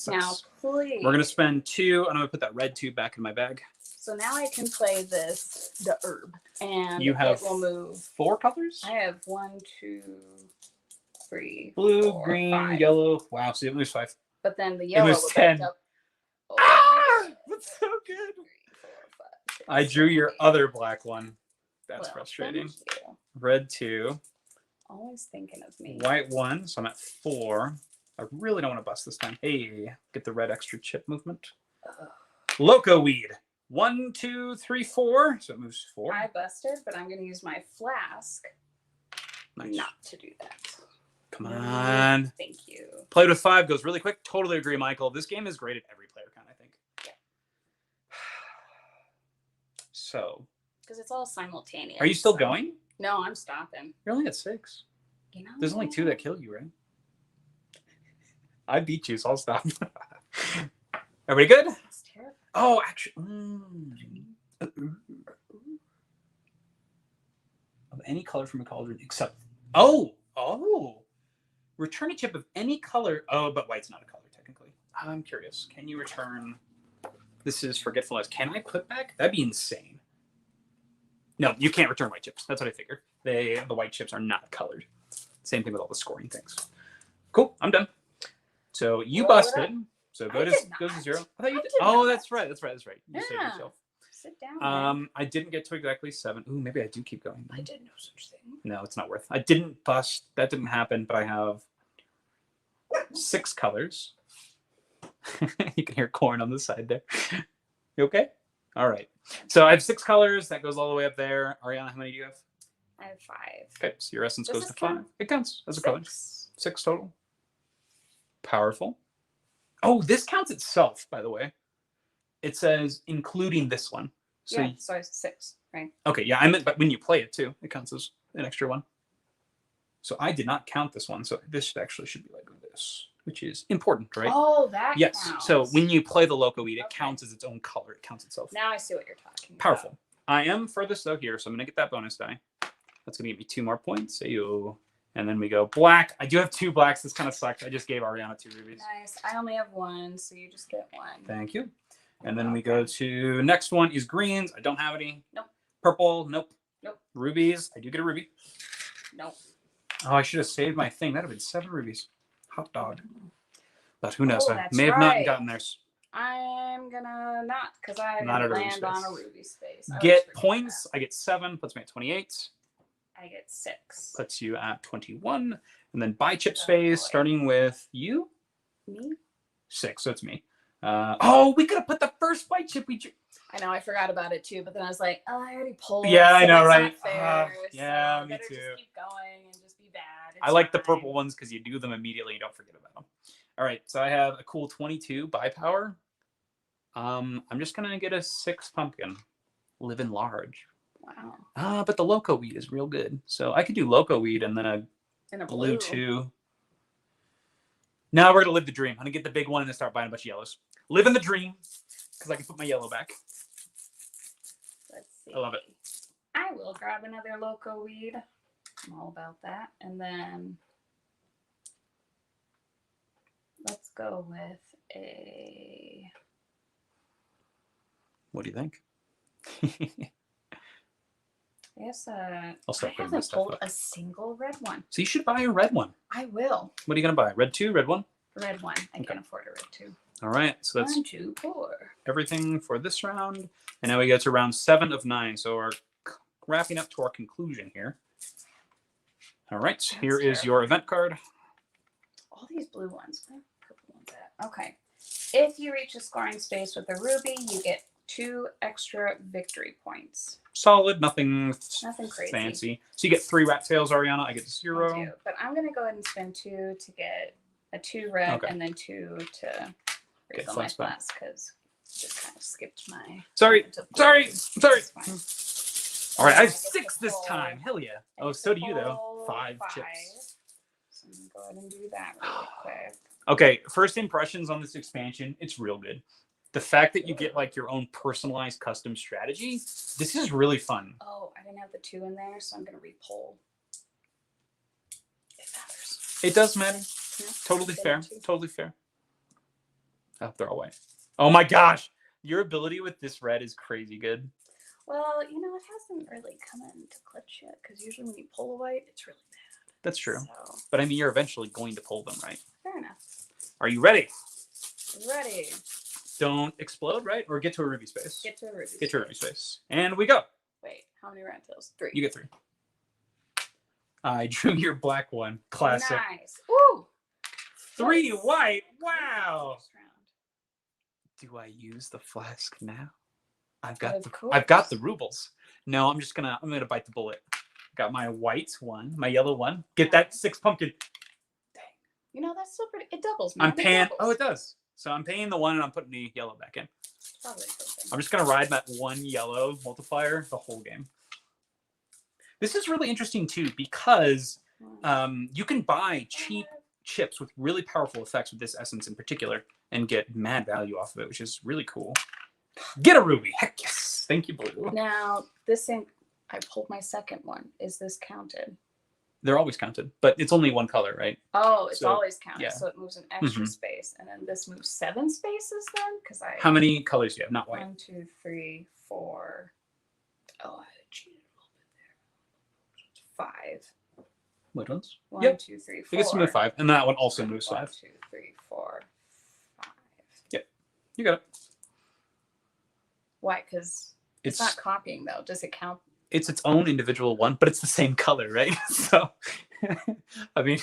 Now, please. We're going to spend 2, and I'm going to put that red 2 back in my bag. So now I can play the herb. And You have it will move. 4 colors? I have 1, 2, 3. Blue, 4, green, 5. yellow. Wow, so it moves 5. But then the yellow moves will 10. back up. Oh, Ah! That's so good. 3, 4, 5, 6, I drew your 7, 8. other black one. That's Well, frustrating. thank you. Red 2. Always thinking of me. White 1, so I'm at 4. I really don't want to bust this time. Hey, get the red extra chip movement. Loco weed. 1, 2, 3, 4. So it moves 4. I busted, but I'm going to use my flask Nice. not to do that. Come on. Thank you. Played with 5 goes really quick. Totally agree, Michael. This game is great at every player count, I think. Yeah. So. Because it's all simultaneous. Are you still going? No, I'm stopping. You're only at 6. You know? There's only 2 that kill you, right? I beat you, so I'll stop. Everybody good? That's terrible. Oh, actually. Of any color from a cauldron except. Oh. Return a chip of any color. Oh, but white's not a color, technically. I'm curious. Can you return. This is forgetfulness. Can I put back? That'd be insane. No, you can't return white chips. That's what I figured. The white chips are not colored. Same thing with all the scoring things. Cool. I'm done. So you Blow it busted. up. So I did goes to not. 0. I thought you I did. did Oh, not. that's right. You saved Yeah. yourself. Sit down. Man. I didn't get to exactly 7. Ooh, maybe I do keep going. I did no such thing. No, it's not worth. I didn't bust. That didn't happen. But I have 6 colors. You can hear corn on the side there. You okay? All right. So I have 6 colors. That goes all the way up there. Ariana, how many do you have? I have 5. Okay, so your essence Does goes this to 5. count? It counts as a 6. color. 6 total. Powerful. Oh, this counts itself, by the way. It says including this one. So yeah, so it's 6, right? Okay, yeah, I meant, but when you play it too, it counts as an extra one. So I did not count this one. So this actually should be like this, which is important, right? Oh, that yes. counts. So when you play the Loco Weed, it Okay. counts as its own color. It counts itself. Now I see what you're talking Powerful. about. I am furthest though here, so I'm gonna get that bonus die. That's gonna give me 2 more points. Ayo. And then we go black. I do have 2 blacks. This kind of sucks. I just gave Ariana 2 rubies. Nice. I only have 1, so you just get 1. Thank you. And then we go to next one is greens. I don't have any. Nope. Purple. Nope. Nope. Rubies. I do get a ruby. Nope. Oh, I should have saved my thing. That'd have been 7 rubies. Hot dog. But who knows? Oh, I that's may have not right. gotten theirs. I'm gonna not, because I Not at a ruby land on a space. ruby space. I Get always forget points. that. I get 7. Puts me at 28. I get 6. Puts you at 21. And then buy chip Oh, space, boy. starting with you. Me? 6. So it's me. Oh, we could have put the first buy chip. I know, I forgot about it too, but then I was like, oh, I already pulled. Yeah, so I know, that's right? Not fair, yeah, so me better too. Just keep going and just be bad. I like the fine. purple ones because you do them immediately. You don't forget about them. All right, so I have a cool 22 buy power. I'm just gonna get a 6 pumpkin, living large. Wow. But the Loco Weed is real good. So I could do Loco Weed and then a blue 2. Now we're gonna live the dream. I'm gonna get the big one and then start buying a bunch of yellows. Living the dream because I can put my yellow back. Let's see. I love it. I will grab another Loco Weed. I'm all about that. And then let's go with a. What do you think? Yes, I'll start I putting this haven't stuff pulled up. a single red one. So you should buy a red one. I will. What are you gonna buy? Red 2, red 1? Red one. I Okay. can afford a red 2. All right, so that's 1, 2, 4. everything for this round. And now we go to round 7 of 9. So we're wrapping up to our conclusion here. All right, That's here is your event card. All these blue ones. Where are the purple ones at? Okay. If you reach a scoring space with a ruby, you get 2 extra victory points. Solid, nothing crazy. fancy. So you get 3 rat tails, Ariana. I get 0. I do, but I'm going to go ahead and spend 2 to get a 2 red Okay. and then 2 to refill my flask back. flask because just kind of skipped my. Sorry. It's fine. All right, I have I get 6 to this pull- time. Hell yeah. I Oh, get so to do you though. pull 5 5. chips. So I'm going to go ahead and do that really quick. Okay, first impressions on this expansion, it's real good. The fact that you get like your own personalized custom strategy, this is really fun. Oh, I didn't have the 2 in there, so I'm going to re-pull. It matters. It does matter. Yeah, Totally get fair. it too. Totally fair. I'll throw away. Oh my gosh. Your ability with this red is crazy good. Well, it hasn't really come into clutch yet because usually when you pull a white, it's really bad. That's true. So, But I mean, you're eventually going to pull them, right? fair enough. Are you ready? Ready. Don't explode, right? Or get to a ruby space. Get to a ruby. Get to a ruby space. And we go. Wait, how many rat tails? 3. You get 3. I drew your black one. Classic. Nice. Woo! 3 Nice. white. Wow. First round. Do I use the flask now? I've Of got the rubles. No, I'm gonna bite the bullet. Got my white one, my yellow one. Get that 6 pumpkin. That's still pretty. It doubles, man. I'm paying. It doubles. Oh, it does. So I'm paying the 1 and I'm putting the yellow back in. Probably a good thing. I'm just gonna ride that 1 yellow multiplier the whole game. This is really interesting too because you can buy cheap chips with really powerful effects with this essence in particular and get mad value off of it, which is really cool. Get a ruby. Heck yes. Thank you, blue. Now, this thing, I pulled my second one. Is this counted? They're always counted, but it's only 1 color, right? Oh, it's So, always counted. yeah. So it moves an extra Mhm. space. And then this moves 7 spaces then? Because How many colors do you have? Not white. 1, 2, 3, 4. Oh, I cheated a little bit there. 5. Which ones? 1, Yep. 2, 3, 4. It gets to move 5, and that one also moves 1, 5. 2, 3, 4, 5. Yep. You got it. Why? Because it's not copying, though. Does it count? It's its own individual one, but it's the same color, right? So, I mean,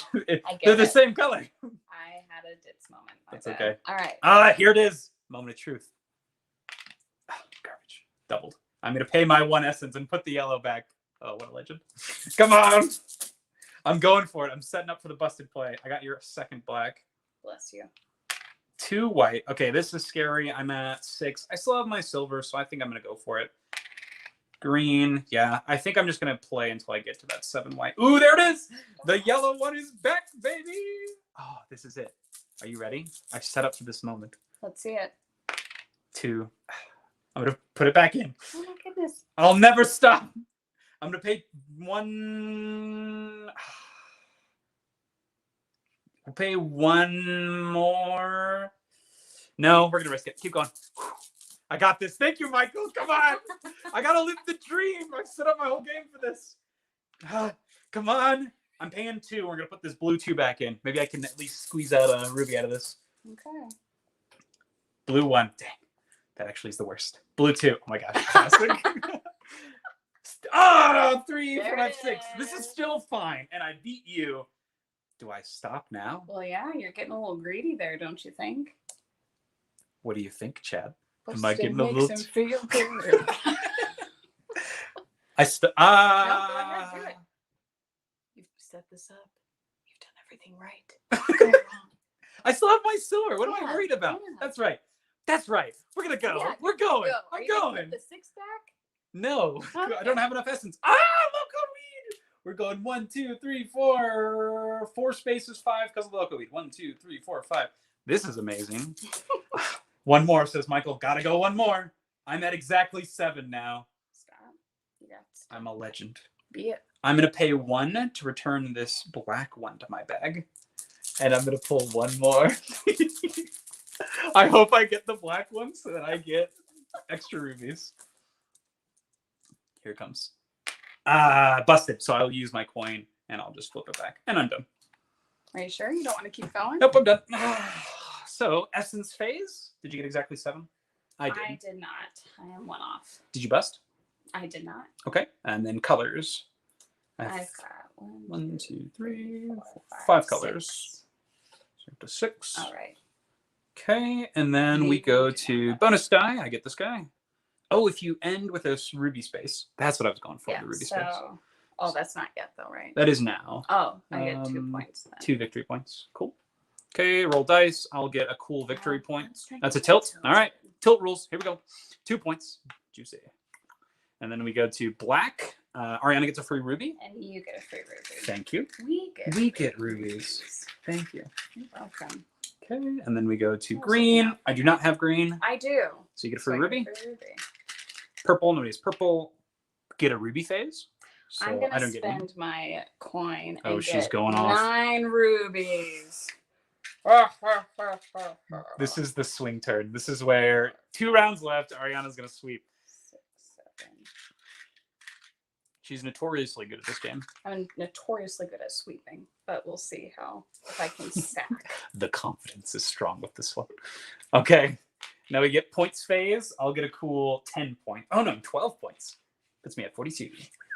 they're the same color. I had a ditz moment. That's okay. All right. Here it is. Moment of truth. Oh, garbage. Doubled. I'm going to pay my 1 essence and put the yellow back. Oh, what a legend. Come on. I'm going for it. I'm setting up for the busted play. I got your second black. Bless you. 2 white. Okay, this is scary. I'm at 6. I still have my silver, so I think I'm going to go for it. Green. Yeah, I think I'm just going to play until I get to that 7 white. Ooh, there it is. The yellow one is back, baby. Oh, this is it. Are you ready? I've set up for this moment. Let's see it. 2. I'm going to put it back in. Oh, my goodness. I'll never stop. I'm going to pay 1. We'll pay 1 more. No, we're going to risk it. Keep going. I got this. Thank you, Michael. Come on. I got to live the dream. I've set up my whole game for this. Come on. I'm paying 2. We're going to put this blue 2 back in. Maybe I can at least squeeze out a ruby out of this. Okay. Blue 1. Dang. That actually is the worst. Blue 2. Oh, my gosh. Classic. 3, 4, 5, 6. This is still fine. And I beat you. Do I stop now? Well, yeah, you're getting a little greedy there, don't you think? What do you think, Chad? Am I getting a little? Him feel good. I No, go ahead, do it. You've set this up. You've done everything right. Go wrong. I still have my silver. What am I Yeah, worried about? yeah. That's right. That's right. We're gonna go. Yeah, We're going. Go. I'm Are you gonna going. put the 6 back? No, Okay. I don't have enough essence. Local weed. We're going 1, 2, 3, 4. 4 spaces, 5 because of local weed. 1, 2, 3, 4, 5. This is amazing. 1 more, says Michael. Gotta go 1 more. I'm at exactly 7 now. Stop. You got to stop. I'm a legend. Be it. I'm gonna pay 1 to return this black 1 to my bag, and I'm gonna pull 1 more. I hope I get the black one so that I get extra rubies. Here it comes. Busted. So I'll use my coin and I'll just flip it back, and I'm done. Are you sure you don't want to keep going? Nope, I'm done. So essence phase. Did you get exactly 7? I did. I did not. I am 1 off. Did you bust? I did not. Okay, and then colors. I've got 1, 2, 3, 4, 5, 5 colors. So up to 6. All right. Okay, and then we go to bonus die. I get this guy. Oh, if you end with a ruby space. That's what I was going for, Yeah, the ruby so, space. oh, that's not yet, though, right? That is now. Oh, I get 2 points then. 2 victory points. Cool. Okay, roll dice. I'll get a cool victory Oh, point. let's try That's a to tilt. tilt. All right, tilt rules. Here we go. 2 points. Juicy. And then we go to black. Ariana gets a free ruby. And you get a free ruby. Thank you. We get rubies. Thank you. You're welcome. Okay, and then we go to green. I do not have green. I do. So you get a So free I ruby. get a free ruby. Purple. Nobody has purple. Get a ruby phase. So I'm I gonna don't get any. spend my coin and Oh, she's get going off. 9 rubies. This is the swing turn. This is where 2 rounds left. Ariana's going to sweep. 6, 7. She's notoriously good at this game. I'm notoriously good at sweeping, but we'll see if I can stack. The confidence is strong with this one. Okay. Now we get points phase. I'll get a cool 10 points. Oh, no, 12 points. Puts me at 42.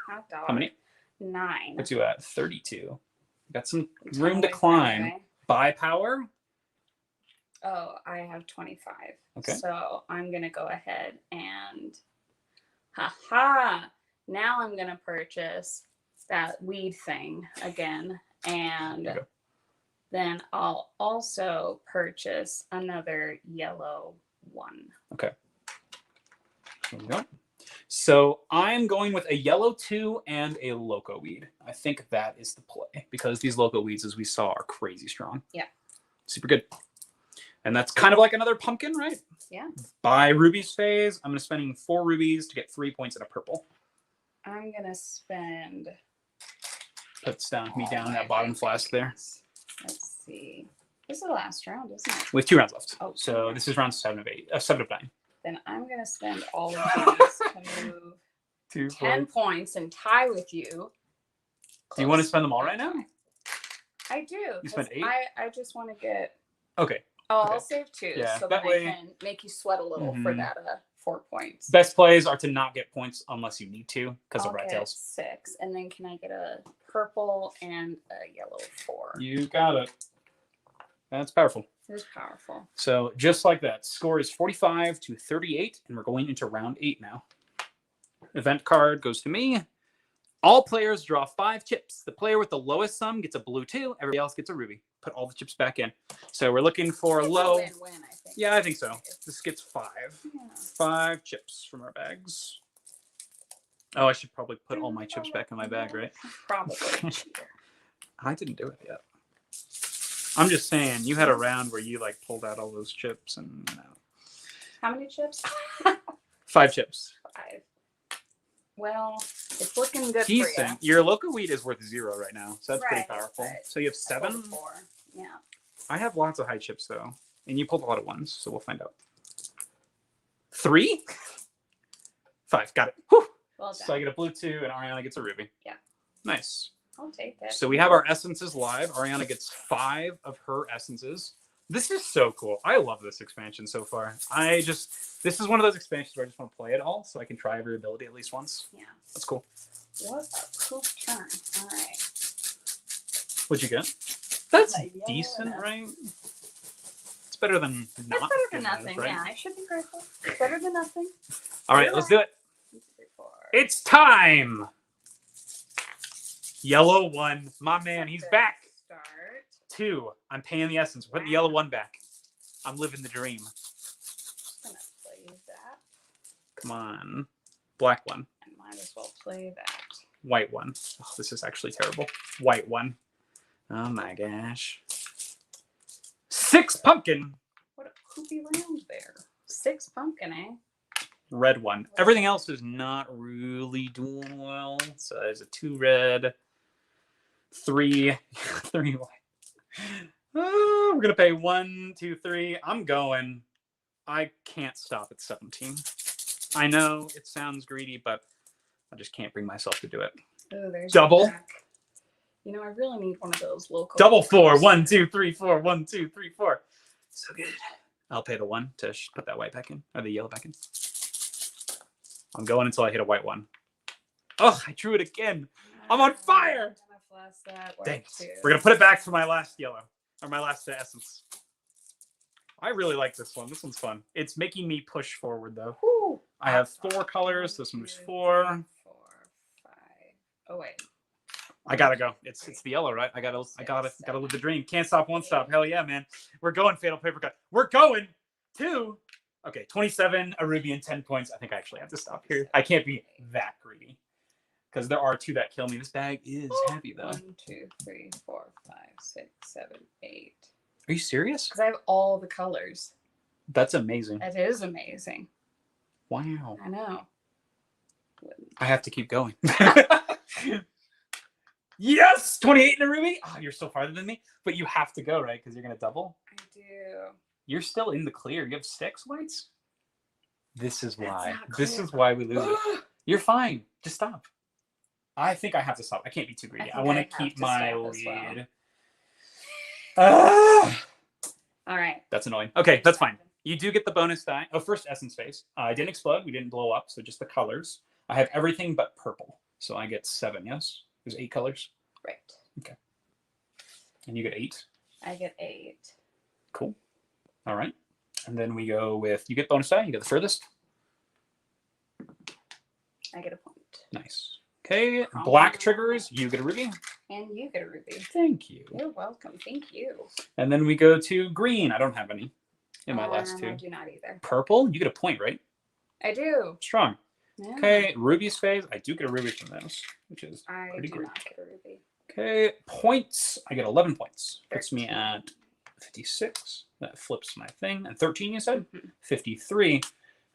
Hot dog. How many? 9. Puts you at 32. Got some Tell room me to that climb. way. Buy power. Oh, I have 25. Okay. So I'm going to go ahead and now I'm going to purchase that weed thing again. And There you go. then I'll also purchase another yellow 1. Okay. There we go. So I'm going with a yellow 2 and a loco weed. I think that is the play because these loco weeds, as we saw, are crazy strong. Yeah. Super good. And that's kind of like another pumpkin, right? Yeah. Buy rubies phase. I'm going to spending 4 rubies to get 3 points in a purple. I'm going to spend... Puts me down my that bottom rubies. flask there. Let's see. This is the last round, isn't it? With 2 rounds left. Oh, So this is round 7 of 9. Then I'm going to spend all of these to move 2 10 points and tie with you. Do you want to spend them all right now? I do. You spend 8? I just want to get. Okay. Oh, Okay. I'll save 2 Yeah, so that that way- I can make you sweat a little for that 4 points. Best plays are to not get points unless you need to because of rat Get tails. 6, and then can I get a purple and a yellow 4? You got it. That's powerful. It's powerful. So just like that, score is 45 to 38, and we're going into round 8 now. Event card goes to me. All players draw 5 chips. The player with the lowest sum gets a blue 2. Everybody else gets a ruby. Put all the chips back in. So we're looking for It's low. a win-win, I think. Yeah, I think so. This gets 5. Yeah. 5 chips from our bags. Oh, I should probably put all my chips back in my bag, right? Probably. I didn't do it yet. I'm just saying, you had a round where you like pulled out all those chips and How many chips? 5 chips. 5. Well, it's looking good Decent. for you. Your local weed is worth 0 right now, so that's pretty Right, powerful. right. So you have I pulled 7. 4. Yeah. I have lots of high chips though, and you pulled a lot of ones, so we'll find out. 3, 5. Got it. Whew. Well done. So I get a blue 2, and Ariana gets a ruby. Yeah. Nice. I'll take it. So we have our essences live. Ariana gets 5 of her essences. This is so cool. I love this expansion so far. This is one of those expansions where I just want to play it all so I can try every ability at least once. Yeah. That's cool. What a poop turn. All right. What'd you get? That's A yellow decent, and a- right? It's better than not. It's better than getting nothing. those, right? Yeah, I should be grateful. It's better than nothing. All right, let's do it. 1, 2, 3, 4. It's time. Yellow 1. My man, he's Good back. Start. 2. I'm paying the essence. We're putting the yellow 1 back. I'm living the dream. Just gonna play that. Come on. Black 1. I might as well play that. White 1. Oh, this is actually terrible. White 1. Oh my gosh. 6 pumpkin. What a poopy round there. 6 pumpkin, eh? Red 1. Everything else is not really doing well. So there's a 2 red. 3. 3 white. Oh, we're going to pay 1, 2, 3. I'm going. I can't stop at 17. I know it sounds greedy, but I just can't bring myself to do it. Oh, there's Double. your back. You know, I really need one of those local. Double 4. 1, 2, 3, 4. 1, 2, 3, 4. So good. I'll pay the 1 to put that white back in, or the yellow back in. I'm going until I hit a white 1. Oh, I drew it again. I'm on fire. I'm gonna flash that white Dang it. too. We're going to put it back for my last yellow, or my last essence. I really like this one. This one's fun. It's making me push forward, though. Whew. I have 4 colors. This one's 4. 4, 5. Oh wait. I gotta go. It's the yellow, right? I gotta live the dream. Can't stop, won't stop. Hell yeah, man. We're going fatal paper cut. We're going to 27, a ruby, and 10 points. I think I actually have to stop here. I can't be that greedy because there are 2 that kill me. This bag is heavy though. 1, 2, 3, 4, 5, 6, 7, 8. Are you serious? Because I have all the colors. That's amazing. That is amazing. Wow. I know. I have to keep going. Yes, 28 in a ruby. Oh, you're so farther than me, but you have to go, right? Because you're gonna double. I do. You're still in the clear. You have 6 whites. This is why. not This clear. is why we lose it. You're fine. Just stop. I think I have to stop. I can't be too greedy. I want to keep my lead. Ah! All right. That's annoying. Okay, that's fine. You do get the bonus die. Oh, first essence phase. I didn't explode. We didn't blow up. So just the colors. I have everything but purple. So I get 7, yes? There's 8 colors. Right. Okay. And you get 8. I get 8. Cool. All right. And then we go with, you get bonus die. You get the furthest. I get a point. Nice. Okay. Black triggers. You get a ruby. And you get a ruby. Thank you. You're welcome. Thank you. And then we go to green. I don't have any in my last 2. I do not either. Purple. You get a point, right? I do. Strong. Yeah. Okay. Ruby's phase. I do get a ruby from those, which is I pretty do great. not get a ruby. Okay. Points. I get 11 points. Puts me 13. at 56. That flips my thing. And 13, you said? Mhm. 53.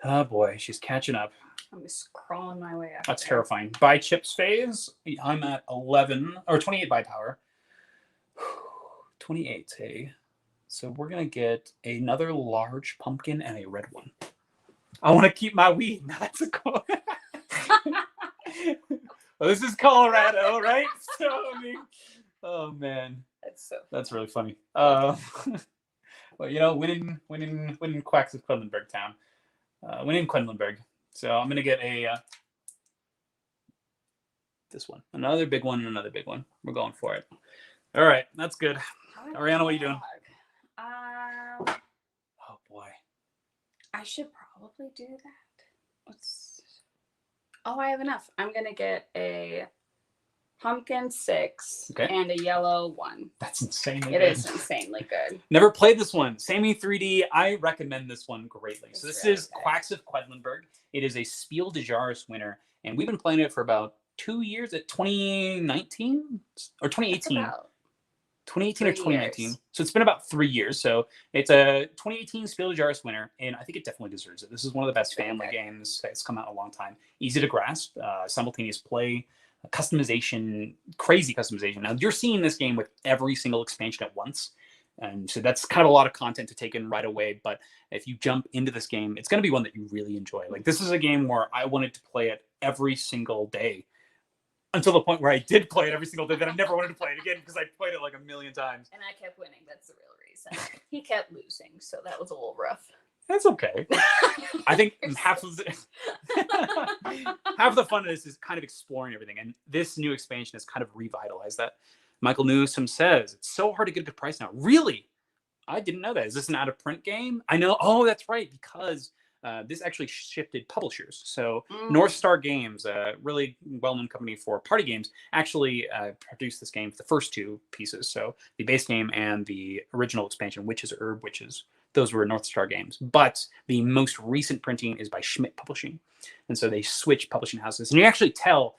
Oh boy, she's catching up. I'm just crawling my way up. That's there. terrifying. By chips phase, I'm at 11 or 28 by power. 28, hey. So we're gonna get another large pumpkin and a red 1. I want to keep my weed. That's a cool. Oh, this is Colorado, right? So, I mean, oh, man. That's really funny. Well, winning Quacks of Quedlinburg town. Winning Quedlinburg. So I'm going to get this one. Another big one and another big one. We're going for it. All right. That's good. Ariana, what are you doing? Oh, boy. I should probably do that. I have enough. I'm going to get a pumpkin 6 and a yellow 1. That's insanely good. It is insanely good. Never played this one. Sammy 3D, I recommend this one greatly. So this is Quacks of Quedlinburg. It is a Spiel des Jahres winner, and we've been playing it for about 2 years at 2019 or 2018. 2018 or 2019. Years. So it's been about 3 years. So it's a 2018 Spiel des Jahres winner, and I think it definitely deserves it. This is one of the best family games that's come out in a long time. Easy to grasp, simultaneous play, customization, crazy customization. Now, you're seeing this game with every single expansion at once. And so that's kind of a lot of content to take in right away. But if you jump into this game, it's going to be one that you really enjoy. Like, this is a game where I wanted to play it every single day. Until the point where I did play it every single day, then I never wanted to play it again because I played it like a million times. And I kept winning. That's the real reason. He kept losing, so that was a little rough. That's okay. I think half of the fun of this is kind of exploring everything. And this new expansion has kind of revitalized that. Michael Newsom says, it's so hard to get a good price now. Really? I didn't know that. Is this an out-of-print game? I know. Oh, that's right. Because this actually shifted publishers. So North Star Games, a really well-known company for party games, actually produced this game for the first 2 pieces. So the base game and the original expansion, Witches Herb Witches. Those were North Star Games. But the most recent printing is by Schmidt Publishing. And so they switched publishing houses. And you actually tell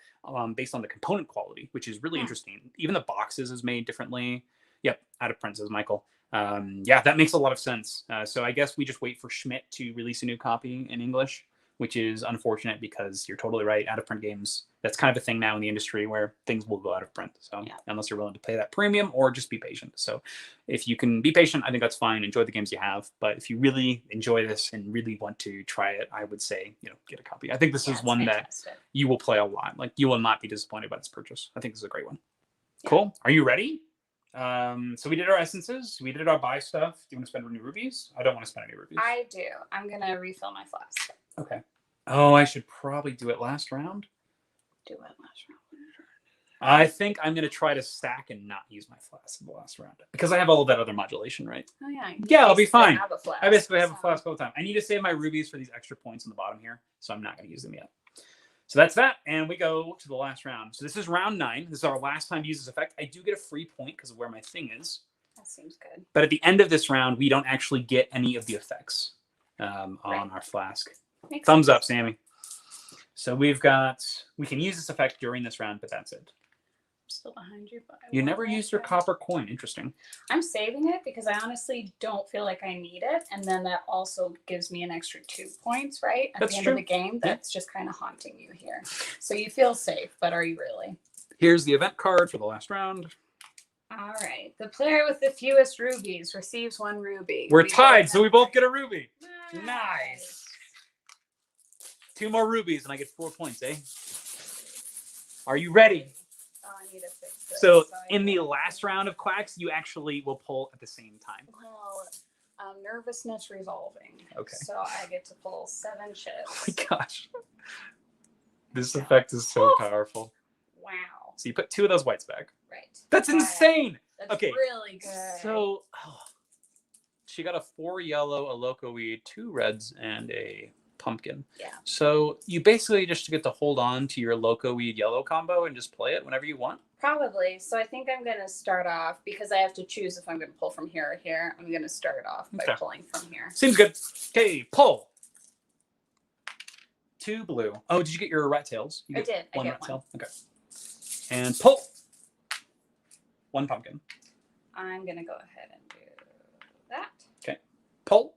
based on the component quality, which is really interesting. Even the boxes is made differently. Yep, out of print, says Michael. Yeah, that makes a lot of sense. So I guess we just wait for Schmidt to release a new copy in English, which is unfortunate because you're totally right. Out of print games, that's kind of a thing now in the industry where things will go out of print. So unless you're willing to pay that premium or just be patient. So if you can be patient, I think that's fine. Enjoy the games you have. But if you really enjoy this and really want to try it, I would say, get a copy. I think this is one that you will play a lot. Like, you will not be disappointed by this purchase. I think this is a great one. Yeah. Cool. Are you ready? So we did our essences. We did our buy stuff. Do you want to spend any rubies? I don't want to spend any rubies. I do. I'm going to refill my flask. Okay. Oh, I should probably do it last round. Do it last round. I think I'm going to try to stack and not use my flask in the last round because I have all of that other modulation, right? Oh, yeah. Yeah, I'll be fine. I basically have a flask all the time. I need to save my rubies for these extra points on the bottom here, so I'm not going to use them yet. So that's that, and we go to the last round. So this is round 9. This is our last time to use this effect. I do get a free point because of where my thing is. That seems good. But at the end of this round, we don't actually get any of the effects on our flask. Makes Thumbs sense. Up, Sammy. So we can use this effect during this round, but that's it. Still behind you. But you never used your copper coin. Interesting. I'm saving it because I honestly don't feel like I need it. And then that also gives me an extra 2 points, right? At the end of the game. That's just kind of haunting you here. So you feel safe, but are you really? Here's the event card for the last round. All right. The player with the fewest rubies receives 1 ruby. We're tied, so we both get a ruby. Nice. 2 more rubies and I get 4 points, eh? Are you ready? Oh, I need to fix this. So in the last round of Quacks, you actually will pull at the same time. Well, nervousness resolving. Okay. So I get to pull 7 chips. Oh my gosh. This effect is so powerful. Wow. So you put 2 of those whites back. Right. That's insane. That's really good. So she got a 4 yellow, a loco weed, 2 reds, and a pumpkin. Yeah. So you basically just get to hold on to your loco weed yellow combo and just play it whenever you want. Probably. So I think I'm going to start off because I have to choose if I'm going to pull from here or here. I'm going to start off by pulling from here. Seems good. Okay, pull. 2 blue. Oh, did you get your rat tails? I did. One rat tail. Okay. And pull. 1 pumpkin. I'm going to go ahead and do that. Okay. Pull.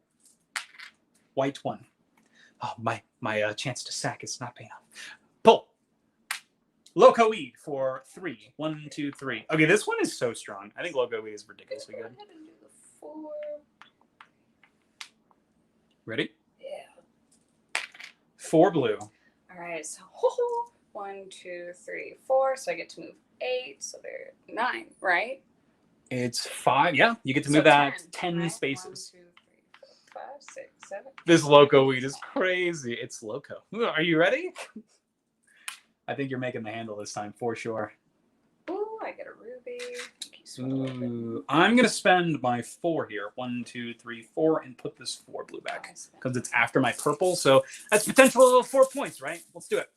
White 1. Oh, my chance to sack is not paying off. Pull. Loco weed for 3. 1, 2, 3. Okay, this one is so strong. I think loco weed is ridiculously good. Go ahead and do the 4. Ready? Yeah. 4 blue. All right. So 1, 2, 3, 4. So I get to move 8. So they're 9, right? It's 5. Yeah, you get to So move that 10, 10 right? spaces. 1, 2, 3, 4, 5, 6, 7. This loco weed is crazy. It's loco. Are you ready? I think you're making the handle this time for sure. Ooh, I get a ruby. Ooh, I'm gonna spend my 4 here. 1, 2, 3, 4, and put this 4 blue back because it's after my purple. So that's potential 4 points, right? Let's do it.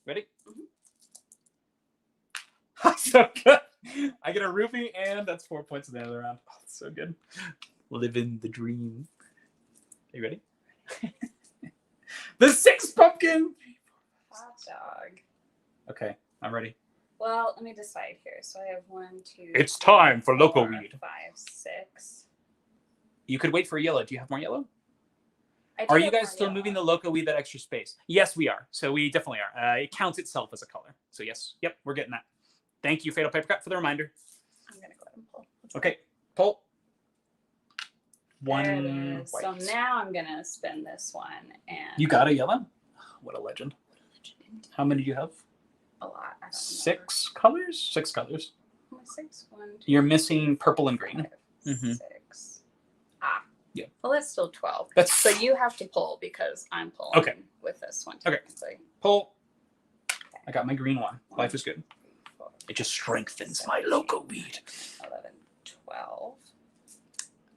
Ready? Mm-hmm. So good. I get a rupee, and that's 4 points in the other round. Oh, that's so good. Living the dream. Are you ready? The 6 pumpkin. Hot dog. Okay, I'm ready. Well, let me decide here. So I have 1, 2. It's time for loco 4, weed. 5, 6. You could wait for a yellow. Do you have more yellow? I do Are you have guys more still yellow. moving the loco weed that extra space? Yes, we are. So we definitely are. It counts itself as a color. So yes, yep, we're getting that. Thank you, Fatal Paper Cut, for the reminder. I'm gonna go ahead and pull. Okay, pull. There it 1 is. white. So now I'm gonna spin this one, and You got a yellow? What a legend. How many do you have? a lot. I don't 6 colors? 6 colors. remember. 6, 1, 2, You're missing purple and green. 5, Mhm. 6. Ah. Yeah. Well, that's still 12. That's So you have to pull because I'm pulling Okay. with this one. Okay. technically. Pull. I got my green one. 1, Life is good. 2, 3, 4, It just 5, strengthens 6, my 7, loco 8, weed. 11, 12.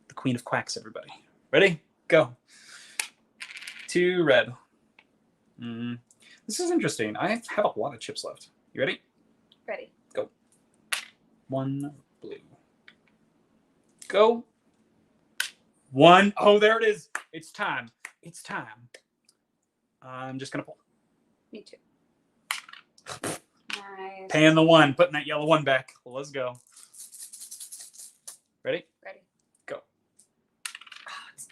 The queen of quacks, everybody. Ready? Go. 2 red. This is interesting. I have a lot of chips left. You ready? Ready. Go. 1 blue. Go. 1. Oh, there it is. It's time. It's time. I'm just going to pull. Me too. Nice. Paying the 1. Putting that yellow 1 back. Let's go. Ready? Ready. Go. Oh, it's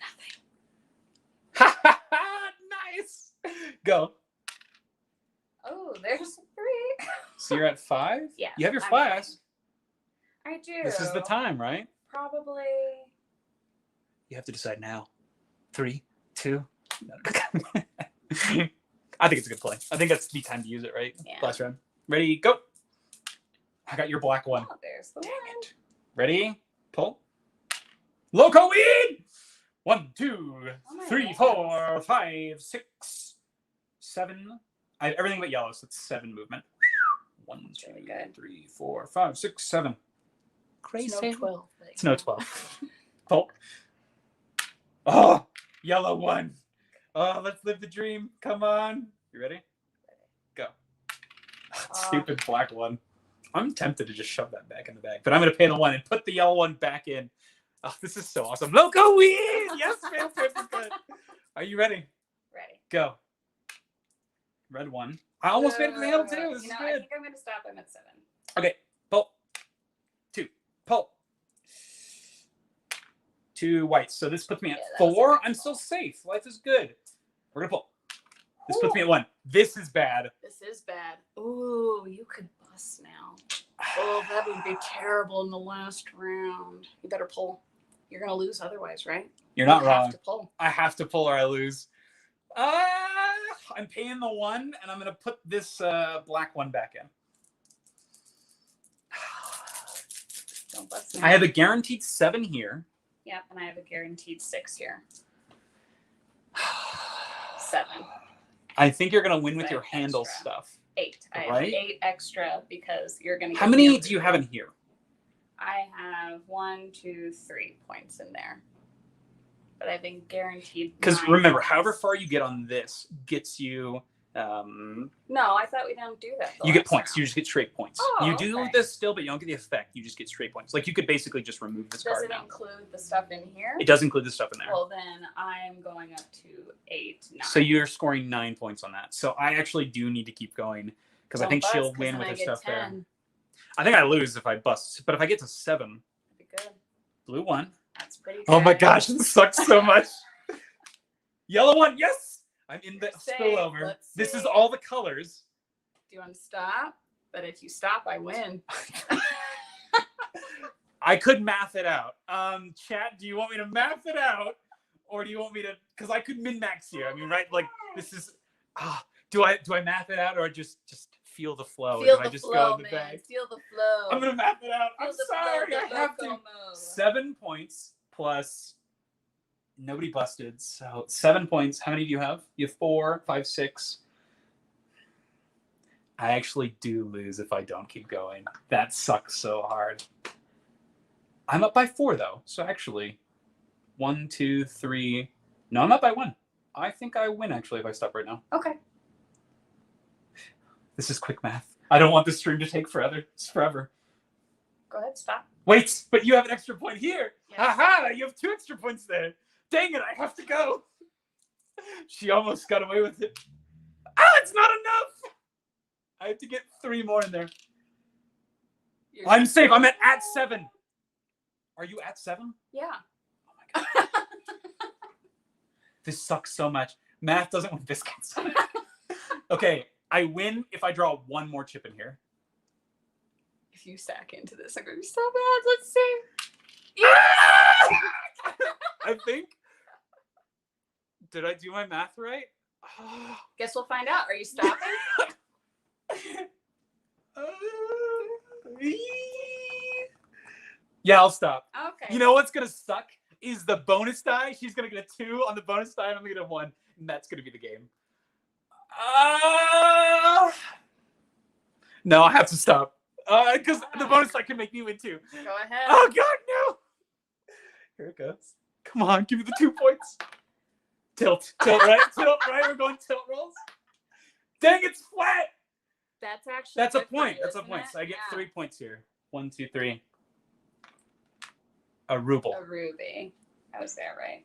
nothing. Nice. Go. Oh, there's 3. So you're at 5? Yeah. You have your I'm flask. I do. This is the time, right? Probably. You have to decide now. 3, 2. I think it's a good play. I think that's the time to use it, right? Yeah. Last round. Ready, go. I got your black one. Oh, there's the Dang one. it. Ready, pull. Loco weed! 1, 2, Oh my 3, goodness. 4, 5, 6, 7. I have everything but yellow, so it's 7 movement. 1, That's 2, really good. 3, 4, 5, 6, 7. Crazy. It's no 12. It's no 12. Pull. Oh, yellow 1. Oh, let's live the dream. Come on. You ready? Go. Stupid black 1. I'm tempted to just shove that back in the bag, but I'm going to pay the 1 and put the yellow 1 back in. Oh, this is so awesome. Loco weed! Yes, man. Good. Are you ready? Ready. Go. Red 1. I almost made it to the handle too. This is I good. think I'm going to stop. I'm at 7. Okay. Pull. 2. Pull. 2 whites. So this puts me at Yeah, that was a 4. good I'm pull. still safe. Life is good. We're going to pull. This puts me at 1. This is bad. This is bad. Ooh, you could bust now. Oh, that would be terrible in the last round. You better pull. You're going to lose otherwise, right? You're not You wrong. have to pull. I have to pull or I lose. I'm paying the 1, and I'm going to put this black 1 back in. Don't bust now. I have a guaranteed 7 here. Yep, and I have a guaranteed 6 here. 7. I think you're going to win with But your handle extra. stuff. 8. I have Right? 8 extra because you're going to. How many do you have in here? I have 1, 2, 3 points in there. But I've been guaranteed. Because 9 remember, points. however far you get on this gets you. No, I thought we didn't do that. You get points. You just get straight points. Oh, you do okay. this still, but you don't get the effect. You just get straight points. Like you could basically just remove this Does card it now. include the stuff in here? It does include the stuff in there. Well, then I'm going up to 8, 9. So you're scoring 9 points on that. So I actually do need to keep going because I Don't think bust, she'll 'cause win then with I her get stuff 10. there. I think I lose if I bust, but if I get to 7, That'd be good. blue 1. That's pretty good. Oh my gosh, this sucks so much. Yellow 1, yes! I'm in the You're safe. spillover. Let's This is see. all the colors. Do you want to stop? But if you stop, I win. I could math it out. Chat, do you want me to math it out? Or do you want me to, because I could min-max here. I mean, right, like, this is, Do I math it out or just feel the flow? Feel or do the I just flow, go in the man. bag? Feel the flow. I'm gonna math it out. Feel I'm the sorry. flow, I have to. loco-mo. 7 points plus. Nobody busted. So 7 points. How many do you have? You have 4, 5, 6. I actually do lose if I don't keep going. That sucks so hard. I'm up by 4 though. So actually, 1, 2, 3. No, I'm up by 1. I think I win actually if I stop right now. Okay. This is quick math. I don't want this stream to take forever. It's forever. Go ahead, stop. Wait, but you have an extra point here. Yes. Haha, you have 2 extra points there. Dang it, I have to go. She almost got away with it. Ah, it's not enough. I have to get 3 more in there. I'm safe. I'm at 7. Are you at 7? Yeah. Oh my god. This sucks so much. Math doesn't win biscuits. Okay, I win if I draw 1 more chip in here. If you sack into this, I'm gonna be so bad. Let's see. I think. Did I do my math right? Guess we'll find out. Are you stopping? Yeah, I'll stop. Okay. You know what's gonna suck is the bonus die. She's gonna get a 2 on the bonus die, and I'm gonna get a 1, and that's gonna be the game. No, I have to stop because the bonus die can make me win too. Go ahead. Oh god, no! Here it goes. Come on, give me the 2 points. Tilt right, tilt right. We're going tilt rolls. Dang, it's flat. That's actually. That's a good for point. you, That's a isn't point. it? So I get Yeah. 3 points here. 1, 2, 3. A ruble. A ruby. I was there, right?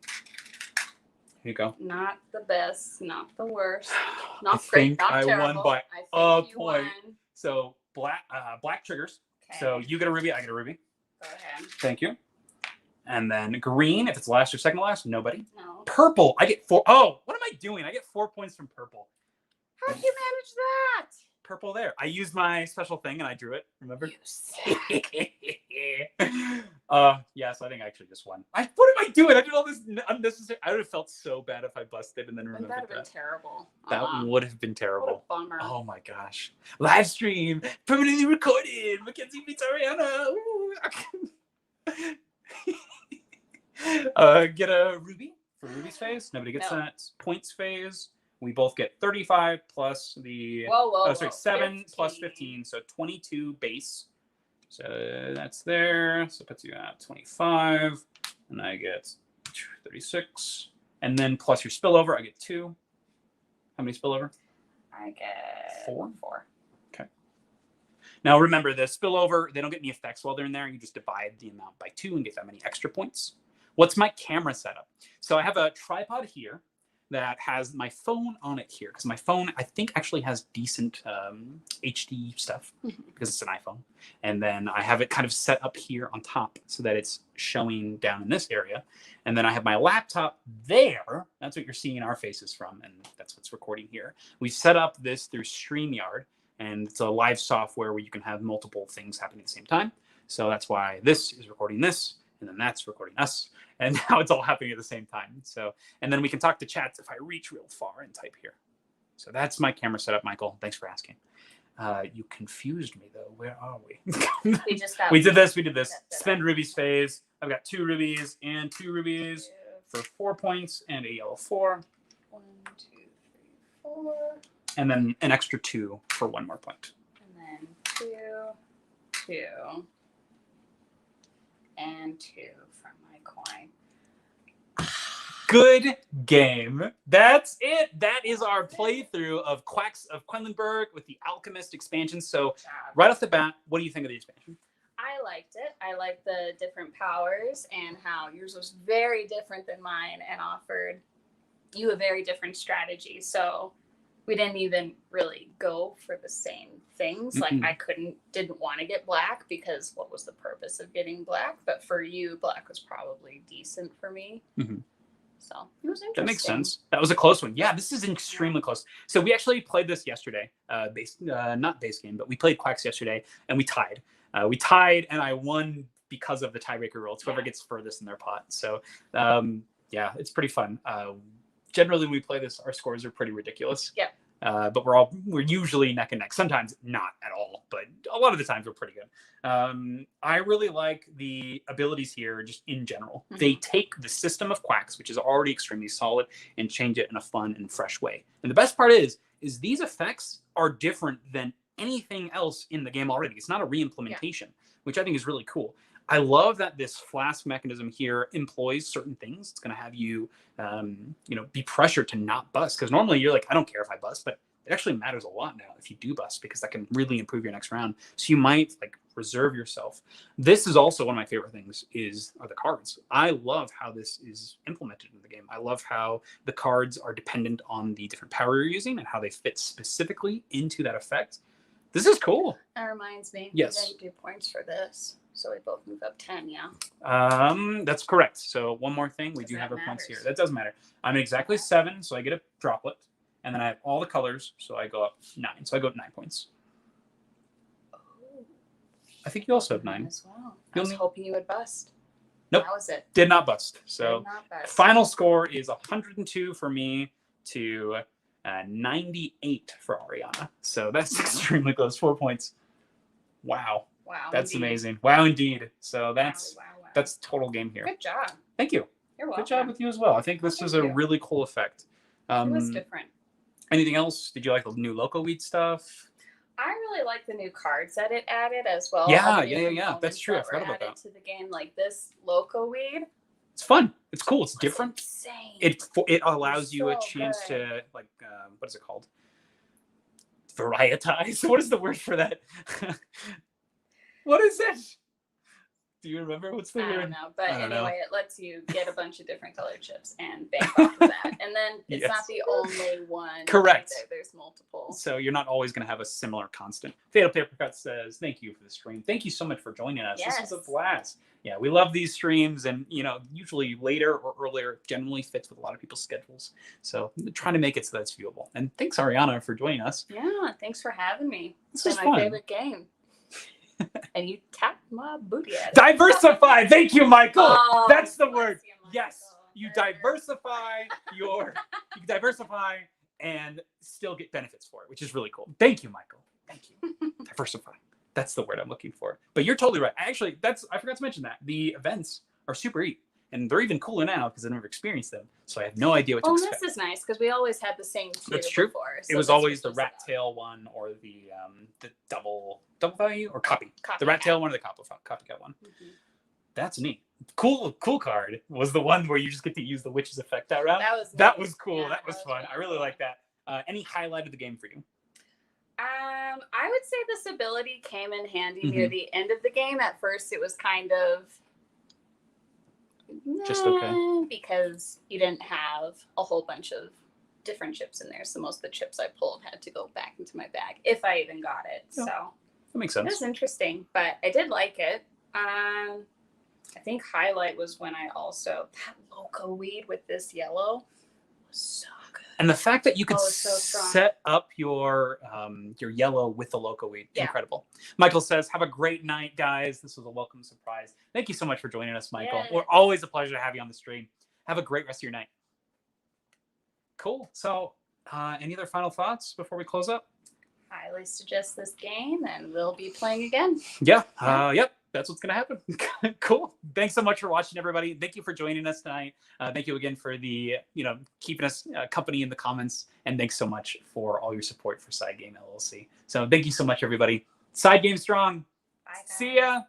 Here you go. Not the best, not the worst, I not great, think not I terrible. won by I think a you point. won. So black triggers. Okay. So you get a ruby, I get a ruby. Go ahead. Thank you. And then green, if it's last or second to last, nobody. No. Purple, I get 4. Oh, what am I doing? I get 4 points from purple. How did you manage that? Purple there. I used my special thing and I drew it. Remember? You said. Yeah. So I think I actually just won. What am I doing? I did all this unnecessary. I would have felt so bad if I busted and then Wouldn't remembered that have been terrible? That would have been What terrible. a bummer. Oh my gosh. Live stream, permanently recorded. Mackenzie meets Ariana. Get a ruby for Ruby's phase. Nobody gets No. that. Points phase. We both get 35 plus the. Whoa. 7 plus 15. So 22 base. So that's there. So it puts you at 25. And I get 36. And then plus your spillover, I get 2. How many spillover? I get 4. 4. Okay. Now remember, the spillover, they don't get any effects while they're in there. You just divide the amount by 2 and get that many extra points. What's my camera setup? So I have a tripod here that has my phone on it here, because my phone, I think, actually has decent HD stuff because it's an iPhone. And then I have it kind of set up here on top so that it's showing down in this area. And then I have my laptop there. That's what you're seeing our faces from, and that's what's recording here. We set up this through StreamYard, and it's a live software where you can have multiple things happening at the same time. So that's why this is recording this, and then that's recording us. And now it's all happening at the same time. So, and then we can talk to chats if I reach real far and type here. So that's my camera setup, Michael. Thanks for asking. You confused me though. Where are we? We just got. We did this. Yeah. Spend rubies phase. I've got 2 rubies and 2 rubies for 4 points and a yellow 4. 1, 2, 3, 4. And then an extra 2 for 1 more point. And then 2, 2, and 2 for my coin. Good game. That's it. That is our playthrough of Quacks of Quedlinburg with the Alchemist expansion. So right off the bat, what do you think of the expansion? I liked it. I liked the different powers and how yours was very different than mine and offered you a very different strategy. So we didn't even really go for the same things. Like I didn't want to get black because what was the purpose of getting black? But for you, black was probably decent for me. So it was interesting. That makes sense. That was a close one. Yeah, this is extremely close. So we actually played this yesterday. Not base game, but we played Quacks yesterday, and we tied. And I won because of the tiebreaker rule. It's whoever gets furthest in their pot. So yeah, it's pretty fun. Generally, when we play this, our scores are pretty ridiculous. Yeah. but we're usually neck and neck. Sometimes not at all, but a lot of the times we're pretty good. I really like the abilities here just in general. Mhm. They take the system of Quacks, which is already extremely solid, and change it in a fun and fresh way. And the best part is these effects are different than anything else in the game already. It's not a re-implementation, which I think is really cool. I love that this flask mechanism here employs certain things. It's going to have you, be pressured to not bust. Because normally you're like, I don't care if I bust, but it actually matters a lot now if you do bust, because that can really improve your next round. So you might like reserve yourself. This is also one of my favorite things are the cards. I love how this is implemented in the game. I love how the cards are dependent on the different power you're using and how they fit specifically into that effect. This is cool. That reminds me. Yes. We didn't do points for this. So we both move up 10, yeah? That's correct. So one more thing. We do have our points here. That does matter. I'm exactly 7, so I get a droplet. And then I have all the colors, so I go up 9. So I go up 9 points. Oh. I think you also have 9. As well. I was hoping you would bust. Nope. That was it. Did not bust. So Did not bust. Final score is 102 for me to 98 for Ariana. So that's extremely close. 4 points. Wow. Wow. That's indeed. amazing. Wow, indeed. So that's Wow. that's total game here. Good job. Thank you. You're welcome. Good job with you as well. I think this is a really cool effect. It was different. Anything else? Did you like the new Loco Weed stuff? I really like the new cards that it added as well. Yeah. That's true. I forgot about that. To the game, like this Loco Weed. It's fun. It's cool. It's different. Insane. It allows you a chance to like what is it called? Varietize. What is the word for that? What is it? Do you remember? What's the word? I don't know. But anyway, it lets you get a bunch of different colored chips and bank off of that. And then it's not the only one. Correct. There's multiple. So you're not always going to have a similar constant. Fatal Paper Cut says, thank you for the stream. Thank you so much for joining us. Yes. This was a blast. Yeah, we love these streams, and usually later or earlier generally fits with a lot of people's schedules. So trying to make it so that's viewable. And thanks, Ariana, for joining us. Yeah, thanks for having me. This It's was my fun. favorite game. And you tapped my booty at it. Diversify. Thank you, Michael. Oh, That's the word. you, Yes, you diversify you can diversify and still get benefits for it, which is really cool. Thank you, Michael. Thank you. Diversify. That's the word I'm looking for. But you're totally right. Actually, I forgot to mention that the events are super neat. And they're even cooler now because I've never experienced them. So I have no idea what to expect. This is nice because we always had the same two That's true. before. It was always the rat tail one or the double value or copy. The rat tail one or the copycat one. Mm-hmm. That's neat. Cool card was the one where you just get to use the witch's effect that round. That was cool. Yeah, that was fun. I really like that. Any highlight of the game for you? I would say this ability came in handy near the end of the game. At first, it was kind of just okay because you didn't have a whole bunch of different chips in there. So most of the chips I pulled had to go back into my bag if I even got it. Yeah, so that makes sense. It was interesting, but I did like it. I think highlight was when I also that Loco Weed with this yellow was so good. And the fact that you could so set up your yellow with the Loco Weed, incredible. Michael says, have a great night, guys. This was a welcome surprise. Thank you so much for joining us, Michael. Yeah. We're always a pleasure to have you on the stream. Have a great rest of your night. Cool. So any other final thoughts before we close up? Highly suggest this game, and we'll be playing again. Yeah. Yep. That's what's going to happen. Cool. Thanks so much for watching, everybody. Thank you for joining us tonight. Thank you again for the, keeping us company in the comments. And thanks so much for all your support for SideGame LLC. So thank you so much, everybody. SideGame strong. Bye, guys. See ya.